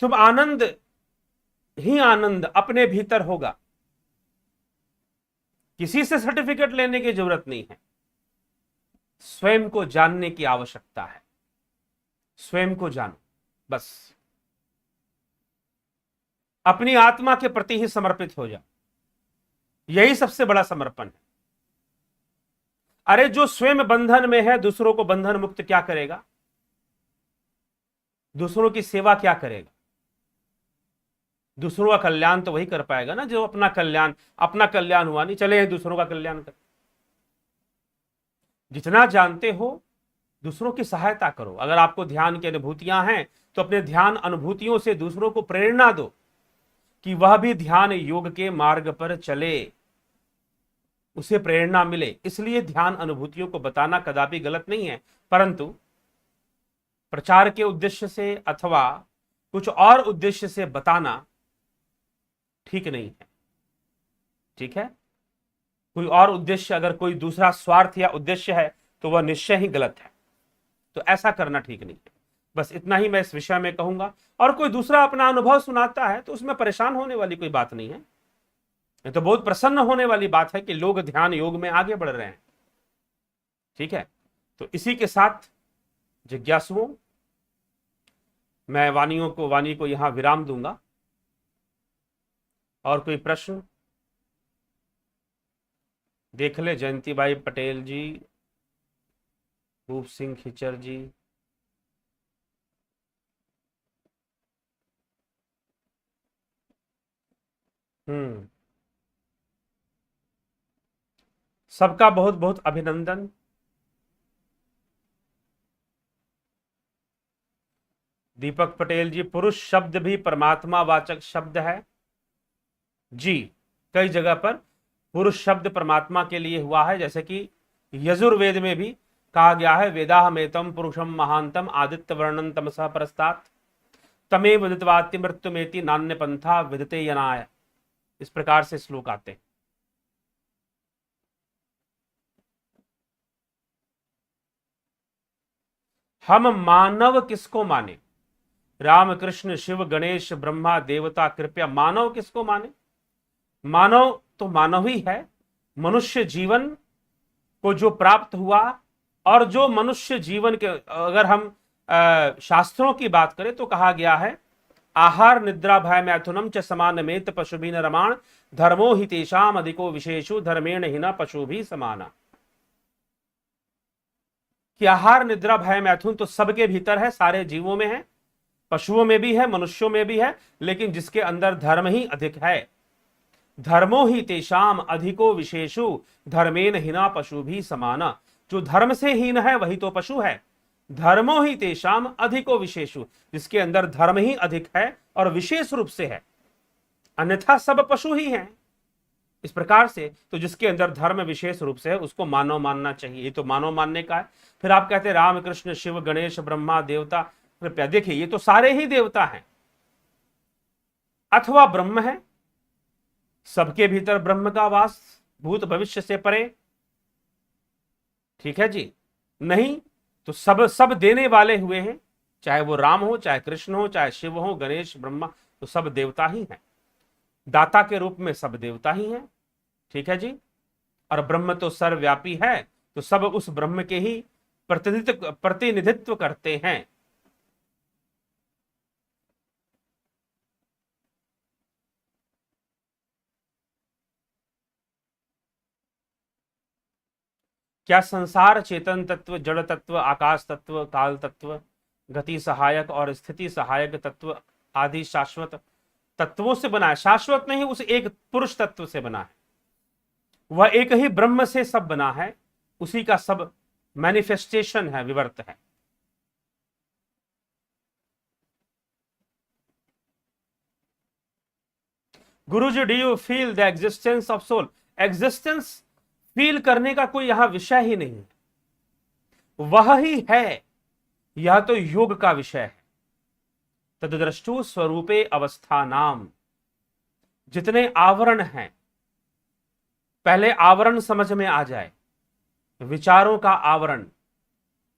तुम आनंद ही आनंद अपने भीतर होगा, किसी से सर्टिफिकेट लेने की जरूरत नहीं है। स्वयं को जानने की आवश्यकता है, स्वयं को जानो बस। अपनी आत्मा के प्रति ही समर्पित हो जाओ, यही सबसे बड़ा समर्पण है। अरे जो स्वयं बंधन में है, दूसरों को बंधन मुक्त क्या करेगा? दूसरों की सेवा क्या करेगा? दूसरों का कल्याण तो वही कर पाएगा ना जो अपना कल्याण हुआ नहीं, चले दूसरों का कल्याण कर। जितना जानते हो दूसरों की सहायता करो। अगर आपको ध्यान की अनुभूतियां हैं तो अपने ध्यान अनुभूतियों से दूसरों को प्रेरणा दो कि वह भी ध्यान योग के मार्ग पर चले, उसे प्रेरणा मिले। इसलिए ध्यान अनुभूतियों को बताना कदापि गलत नहीं है, परंतु प्रचार के उद्देश्य से अथवा कुछ और उद्देश्य से बताना ठीक नहीं है, ठीक है? कोई और उद्देश्य, अगर कोई दूसरा स्वार्थ या उद्देश्य है तो वह निश्चय ही गलत है। तो ऐसा करना ठीक नहीं है। बस इतना ही मैं इस विषय में कहूंगा। और कोई दूसरा अपना अनुभव सुनाता है तो उसमें परेशान होने वाली कोई बात नहीं है। ये तो बहुत प्रसन्न होने वाली बात है कि लोग ध्यान योग में आगे बढ़ रहे हैं, ठीक है? तो इसी के साथ जिज्ञासुओं, मैं वाणी को यहां विराम दूंगा। और कोई प्रश्न? देख ले, जयंतीबाई पटेल जी, रूप सिंह खिचर जी, हम्म। सबका बहुत बहुत अभिनंदन। दीपक पटेल जी, पुरुष शब्द भी परमात्मा वाचक शब्द है। जी, कई जगह पर पुरुष शब्द परमात्मा के लिए हुआ है, जैसे कि यजुर्वेद में भी कहा गया है, वेदाहमेतम पुरुषम महांतम आदित्य वर्णन तमसः परस्तात् तमे विदित्वाति मृत्युमेति नान्य पंथा विदते यनाय। इस प्रकार से श्लोक आते हैं। हम मानव किसको माने? राम कृष्ण शिव गणेश ब्रह्मा देवता कृपया, मानव किसको माने? मानव तो मानव ही है। मनुष्य जीवन को जो प्राप्त हुआ, और जो मनुष्य जीवन के, अगर हम शास्त्रों की बात करें तो कहा गया है, आहार निद्रा भय मैथुनम च समानमेत पशुभिन रमाण धर्मो हि तेषाम अधिको विशेषु धर्मेण हिना पशु भी समाना। कि आहार निद्रा भय मैथुन तो सबके भीतर है, सारे जीवों में है, पशुओं में भी है, मनुष्यों में भी है, लेकिन जिसके अंदर धर्म ही अधिक है, धर्मो ही तेषाम अधिको विशेषु धर्मेन हिना पशु भी समाना। जो धर्म से हीन है वही तो पशु है। धर्मो ही तेषाम अधिको विशेषु, जिसके अंदर धर्म ही अधिक है और विशेष रूप से है, अन्यथा सब पशु ही हैं। इस प्रकार से तो जिसके अंदर धर्म विशेष रूप से है उसको मानव मानना चाहिए। ये तो मानव मानने का है। फिर आप कहते हैं राम कृष्ण शिव गणेश ब्रह्मा देवता कृपया, देखिए ये तो सारे ही देवता हैं, अथवा ब्रह्म है, सबके भीतर ब्रह्म का वास, भूत भविष्य से परे, ठीक है जी। नहीं तो सब देने वाले हुए हैं, चाहे वो राम हो, चाहे कृष्ण हो, चाहे शिव हो, गणेश ब्रह्मा, तो सब देवता ही हैं। दाता के रूप में सब देवता ही हैं, ठीक है जी। और ब्रह्म तो सर्वव्यापी है, तो सब उस ब्रह्म के ही प्रतिनिधित्व करते हैं। क्या संसार चेतन तत्व, जड़ तत्व, आकाश तत्व, काल तत्व, गति सहायक और स्थिति सहायक तत्व आदि शाश्वत तत्वों से बना है? शाश्वत नहीं, उस एक पुरुष तत्व से बना है। वह एक ही ब्रह्म से सब बना है, उसी का सब मैनिफेस्टेशन है, विवर्त है। गुरुजी, do you feel the existence of soul? Existence feel करने का कोई यहां विषय ही नहीं है, वह ही है, यह तो योग का विषय है। तद्द्रष्टु स्वरूपे अवस्था नाम। जितने आवरण हैं, पहले आवरण समझ में आ जाए, विचारों का आवरण,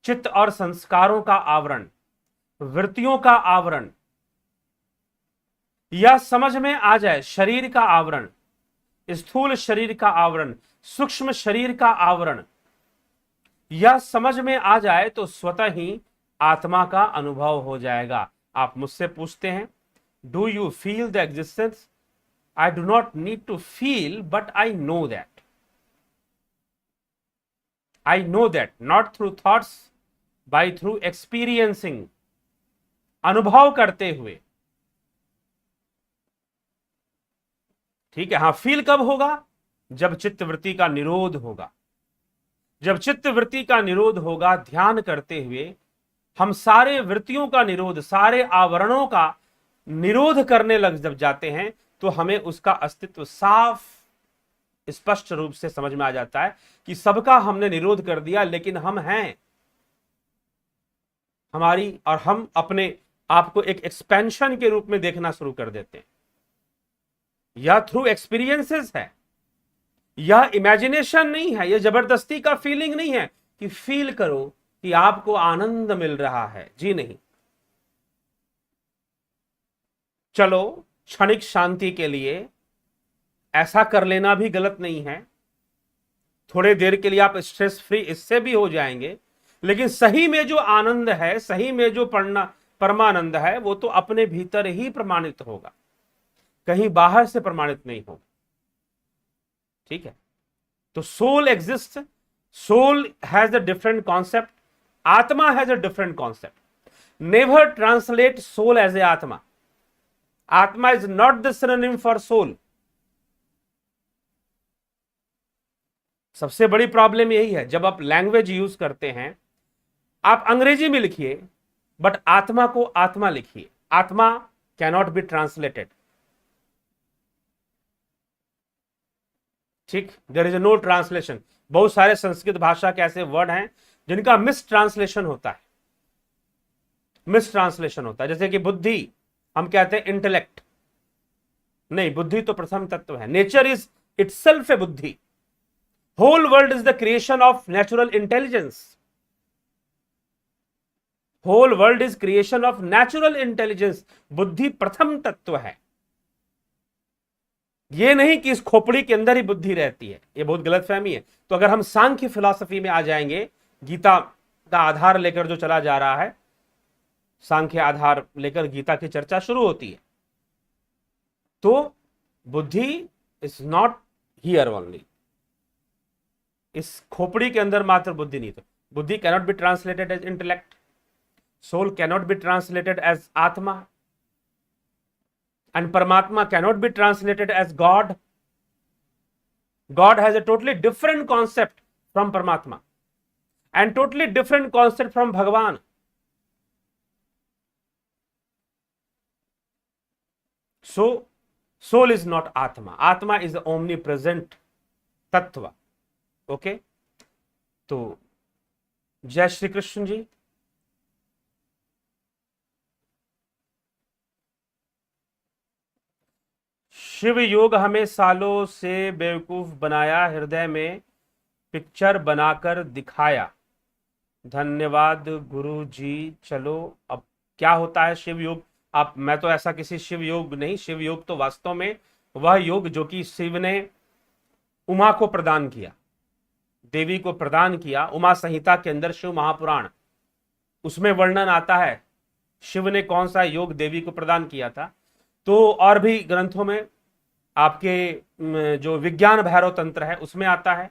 चित्त और संस्कारों का आवरण, वृत्तियों का आवरण, यह समझ में आ जाए, शरीर का आवरण, स्थूल शरीर का आवरण, सूक्ष्म शरीर का आवरण, यह समझ में आ जाए तो स्वतः ही आत्मा का अनुभव हो जाएगा। आप मुझसे पूछते हैं, do you feel the existence? I do not need to feel, but I know that. I know that not through thoughts, by through experiencing, अनुभव करते हुए। ठीक है, हाँ, फील कब होगा? जब चित्तवृत्ति का निरोध होगा। जब चित्तवृत्ति का निरोध होगा, ध्यान करते हुए हम सारे वृत्तियों का निरोध, सारे आवरणों का निरोध करने लग जब जाते हैं, तो हमें उसका अस्तित्व साफ स्पष्ट रूप से समझ में आ जाता है कि सबका हमने निरोध कर दिया, लेकिन हम हैं, हमारी, और हम अपने आप को एक एक्सपेंशन के रूप में देखना शुरू कर देते हैं। यह थ्रू एक्सपीरियंसेस है, यह इमेजिनेशन नहीं है, यह जबरदस्ती का फीलिंग नहीं है कि फील करो कि आपको आनंद मिल रहा है। जी नहीं। चलो क्षणिक शांति के लिए ऐसा कर लेना भी गलत नहीं है, थोड़े देर के लिए आप स्ट्रेस फ्री इससे भी हो जाएंगे, लेकिन सही में जो आनंद है, सही में जो परमानंद है, वो तो अपने भीतर ही प्रमाणित होगा, कहीं बाहर से प्रमाणित नहीं होगा। ठीक है, तो soul exist, soul has a different concept, आत्मा has a different concept. Never translate soul as a आत्मा। आत्मा is not the synonym for soul. सबसे बड़ी प्रॉब्लम यही है, जब आप लैंग्वेज यूज करते हैं, आप अंग्रेजी में लिखिए बट आत्मा को आत्मा लिखिए। आत्मा कैनॉट बी ट्रांसलेटेड, ठीक, देयर इज नो ट्रांसलेशन। बहुत सारे संस्कृत भाषा के ऐसे वर्ड हैं जिनका मिस ट्रांसलेशन होता है, मिस ट्रांसलेशन होता है। जैसे कि बुद्धि, हम कहते हैं इंटेलेक्ट, नहीं, बुद्धि तो प्रथम तत्व है। Nature is itself a buddhi. Whole world is the creation of natural intelligence. Whole world is creation of natural intelligence. बुद्धि प्रथम तत्व है। ये नहीं कि इस खोपड़ी के अंदर ही बुद्धि रहती है, ये बहुत गलतफहमी है। तो अगर हम सांख्य फिलॉसफी में आ जाएंगे, गीता का आधार लेकर जो चला जा रहा है, सांख्य आधार लेकर गीता की चर्चा शुरू होती है, तो बुद्धि इज नॉट हियर ओनली, इस खोपड़ी के अंदर मात्र बुद्धि नहीं। तो buddhi cannot be translated as intellect, soul cannot be translated as atma, and Paramatma cannot be translated as God. God has a totally different concept from Paramatma and totally different concept from Bhagavan. So, soul is not Atma. Atma is the omnipresent Tattva. Okay? तो जय श्री कृष्ण जी। शिव योग हमें सालों से बेवकूफ बनाया, हृदय में पिक्चर बनाकर दिखाया। धन्यवाद गुरु जी। चलो, अब क्या होता है शिव योग? आप, मैं तो ऐसा किसी शिव योग नहीं, शिव योग तो वास्तव में वह योग जो कि शिव ने उमा को प्रदान किया, देवी को प्रदान किया। उमा संहिता के अंदर शिव महापुराण, उसमें वर्णन आता है शिव ने कौन सा योग देवी को प्रदान किया था। तो और भी ग्रंथों में, आपके जो विज्ञान भैरव तंत्र है उसमें आता है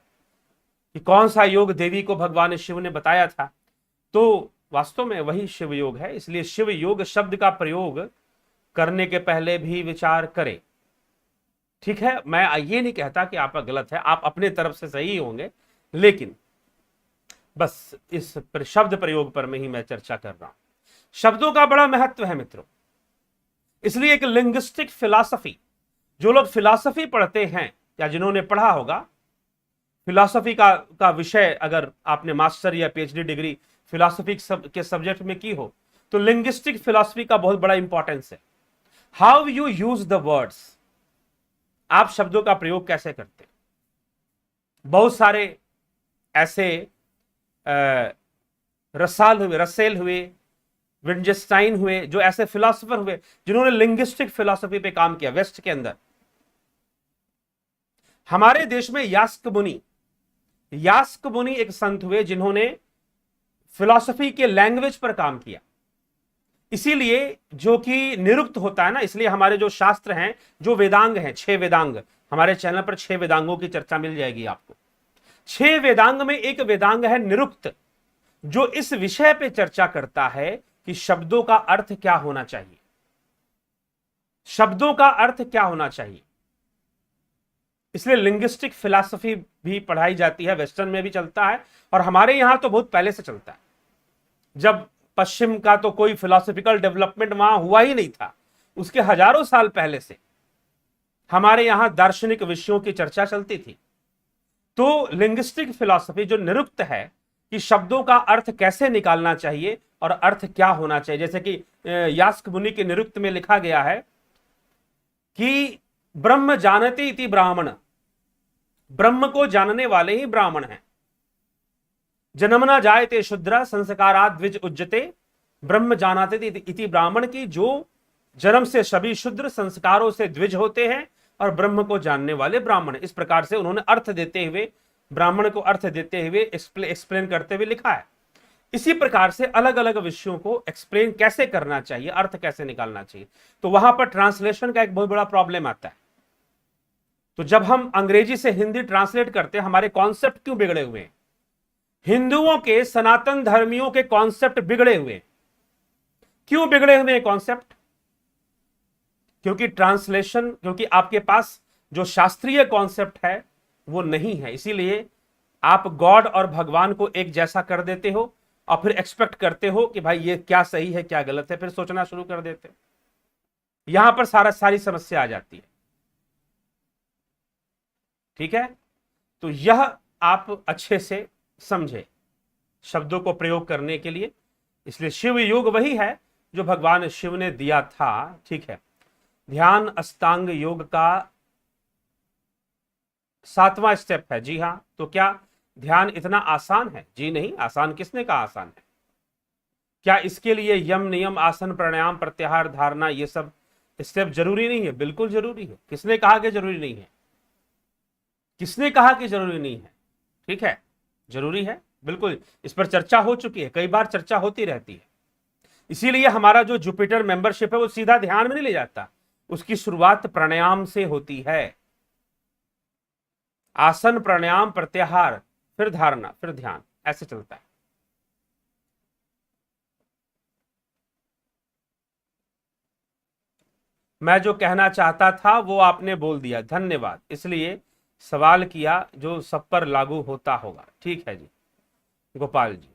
कि कौन सा योग देवी को भगवान शिव ने बताया था। तो वास्तव में वही शिव योग है। इसलिए शिव योग शब्द का प्रयोग करने के पहले भी विचार करें। ठीक है, मैं ये नहीं कहता कि आपका गलत है, आप अपने तरफ से सही होंगे, लेकिन बस इस शब्द प्रयोग पर में ही मैं चर्चा कर रहा हूं। शब्दों का बड़ा महत्व है मित्रों। इसलिए एक लिंग्विस्टिक फिलॉसफी, जो लोग फिलॉसफी पढ़ते हैं या जिन्होंने पढ़ा होगा, फिलॉसफी का विषय अगर आपने मास्टर या पीएचडी डिग्री फिलॉसफी के सब्जेक्ट में की हो, तो लिंग्विस्टिक फिलॉसफी का बहुत बड़ा इंपॉर्टेंस है। How you use the words, आप शब्दों का प्रयोग कैसे करते। बहुत सारे ऐसे रसेल हुए, विंडस्टाइन हुए, जो ऐसे फिलॉसफर हुए जिन्होंने लिंग्विस्टिक फिलॉसफी पे काम किया वेस्ट के अंदर। हमारे देश में यास्क मुनि एक संत हुए जिन्होंने फिलॉसफी के लैंग्वेज पर काम किया। इसीलिए जो कि निरुक्त होता है ना, इसलिए हमारे जो शास्त्र हैं, जो वेदांग हैं, 6 वेदांग, हमारे चैनल पर 6 वेदांगों की चर्चा मिल जाएगी आपको। 6 वेदांग में एक वेदांग है निरुक्त, जो इस विषय पे चर्चा करता है कि शब्दों का अर्थ क्या होना चाहिए, शब्दों का अर्थ क्या होना चाहिए। इसलिए लिंग्विस्टिक फिलॉसफी भी पढ़ाई जाती है, वेस्टर्न में भी चलता है, और हमारे यहां तो बहुत पहले से चलता है। जब पश्चिम का तो कोई फिलॉसफिकल डेवलपमेंट वहां हुआ ही नहीं था, उसके हजारों साल पहले से हमारे यहां दार्शनिक विषयों की चर्चा चलती थी। तो लिंग्विस्टिक फिलॉसफी जो निरुक्त है कि शब्दों का अर्थ कैसे निकालना चाहिए और अर्थ क्या होना चाहिए, जैसे कि यास्क मुनि के निरुक्त में लिखा गया है कि ब्रह्म जानते इति ब्राह्मण, ब्रह्म को जानने वाले ही ब्राह्मण हैं। जन्मना जायते शूद्र संस्कारात् द्विज उज्जते, ब्रह्म जानाते इति ब्राह्मण, की जो जन्म से सभी शूद्र, संस्कारों से द्विज होते हैं और ब्रह्म को जानने वाले ब्राह्मण। इस प्रकार से उन्होंने अर्थ देते हुए, ब्राह्मण को अर्थ देते हुए एक्सप्लेन करते हुए लिखा है। इसी प्रकार से अलग अलग विषयों को एक्सप्लेन कैसे करना चाहिए, अर्थ कैसे निकालना चाहिए। तो वहां पर ट्रांसलेशन का एक बहुत बड़ा प्रॉब्लम आता है। तो जब हम अंग्रेजी से हिंदी ट्रांसलेट करते हैं, हमारे कॉन्सेप्ट क्यों बिगड़े हुए हैं? हिंदुओं के, सनातन धर्मियों के कॉन्सेप्ट बिगड़े हुए। क्यों बिगड़े हुए कॉन्सेप्ट? क्योंकि ट्रांसलेशन, क्योंकि आपके पास जो शास्त्रीय कॉन्सेप्ट है वो नहीं है। इसीलिए आप गॉड और भगवान को एक जैसा कर देते हो और फिर एक्सपेक्ट करते हो कि भाई ये क्या सही है क्या गलत है, फिर सोचना शुरू कर देते हो। यहां पर सारी समस्या आ जाती है। ठीक है, तो यह आप अच्छे से समझे शब्दों को प्रयोग करने के लिए। इसलिए शिव योग वही है जो भगवान शिव ने दिया था। ठीक है, ध्यान अष्टांग योग का 7वां स्टेप है। जी हां, तो क्या ध्यान इतना आसान है? जी नहीं, आसान किसने कहा आसान है? क्या इसके लिए यम नियम आसन प्राणायाम प्रत्याहार धारणा ये सब स्टेप जरूरी नहीं है? बिल्कुल जरूरी है। किसने कहा कि जरूरी नहीं है? किसने कहा कि जरूरी नहीं है? ठीक है, जरूरी है बिल्कुल। इस पर चर्चा हो चुकी है, कई बार चर्चा होती रहती है। इसीलिए हमारा जो जुपिटर मेंबरशिप है वो सीधा ध्यान में नहीं ले जाता, उसकी शुरुआत प्राणायाम से होती है। आसन प्राणायाम प्रत्याहार फिर धारणा फिर ध्यान, ऐसे चलता है। मैं जो कहना चाहता था वो आपने बोल दिया, धन्यवाद। इसलिए सवाल किया जो सब पर लागू होता होगा। ठीक है जी गोपाल जी,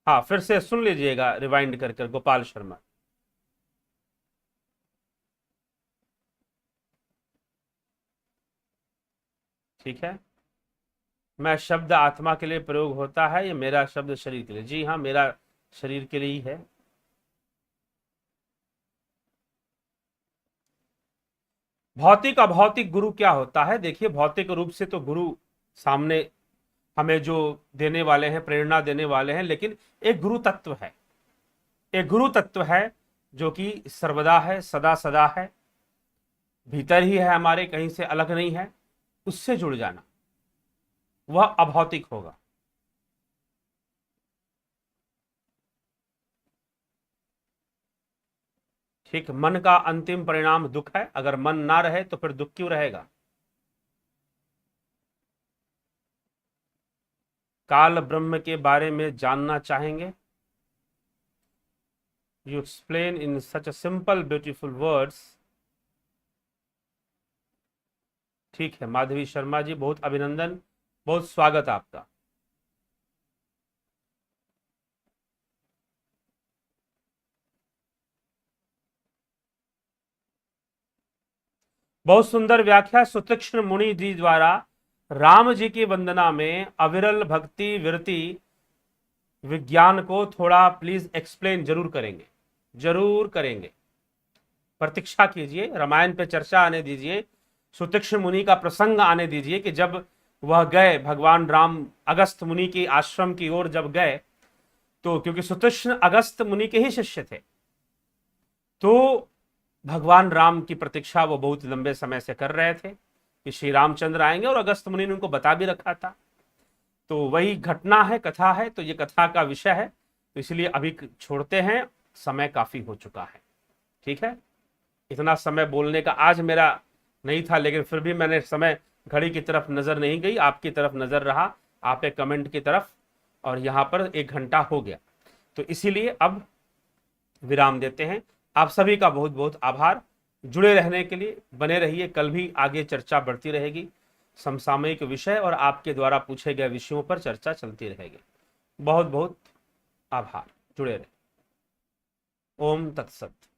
हाँ फिर से सुन लीजिएगा रिवाइंड कर गोपाल शर्मा। ठीक है, मैं शब्द आत्मा के लिए प्रयोग होता है या मेरा शब्द शरीर के लिए? जी हाँ, मेरा शरीर के लिए ही है। भौतिक अभौतिक गुरु क्या होता है? देखिए, भौतिक रूप से तो गुरु सामने हमें जो देने वाले हैं, प्रेरणा देने वाले हैं, लेकिन एक गुरु तत्व है, एक गुरु तत्व है जो कि सर्वदा है, सदा सदा है, भीतर ही है हमारे, कहीं से अलग नहीं है। उससे जुड़ जाना वह अभौतिक होगा। ठीक, मन का अंतिम परिणाम दुख है। अगर मन ना रहे तो फिर दुख क्यों रहेगा? काल ब्रह्म के बारे में जानना चाहेंगे? You explain in such a simple beautiful words. ठीक है माधवी शर्मा जी, बहुत अभिनंदन, बहुत स्वागत आपका। बहुत सुंदर व्याख्या सुतीक्ष्ण मुनि जी द्वारा राम जी की वंदना में अविरल भक्ति विरति विज्ञान को थोड़ा प्लीज एक्सप्लेन जरूर करेंगे, जरूर करेंगे। प्रतीक्षा कीजिए, रामायण पे चर्चा आने दीजिए, सुतीक्ष्ण मुनि का प्रसंग आने दीजिए कि जब वह गए भगवान राम अगस्त मुनि के आश्रम की ओर जब गए, तो क्योंकि सुतीक्ष्ण अगस्त मुनि के ही शिष्य थे, तो भगवान राम की प्रतीक्षा वो बहुत लंबे समय से कर रहे थे कि श्री रामचंद्र आएंगे, और अगस्त मुनि ने उनको बता भी रखा था। तो वही घटना है, कथा है, तो ये कथा का विषय है, तो इसलिए अभी छोड़ते हैं, समय काफी हो चुका है। ठीक है, इतना समय बोलने का आज मेरा नहीं था, लेकिन फिर भी मैंने समय घड़ी की तरफ नजर नहीं गई, आपकी तरफ नजर रहा, आपके कमेंट की तरफ, और यहां पर 1 घंटा हो गया, तो इसीलिए अब विराम देते हैं। आप सभी का बहुत बहुत आभार, जुड़े रहने के लिए बने रहिए। कल भी आगे चर्चा बढ़ती रहेगी, समसामयिक विषय और आपके द्वारा पूछे गए विषयों पर चर्चा चलती रहेगी। बहुत बहुत आभार, जुड़े रहे। ओम तत्सत।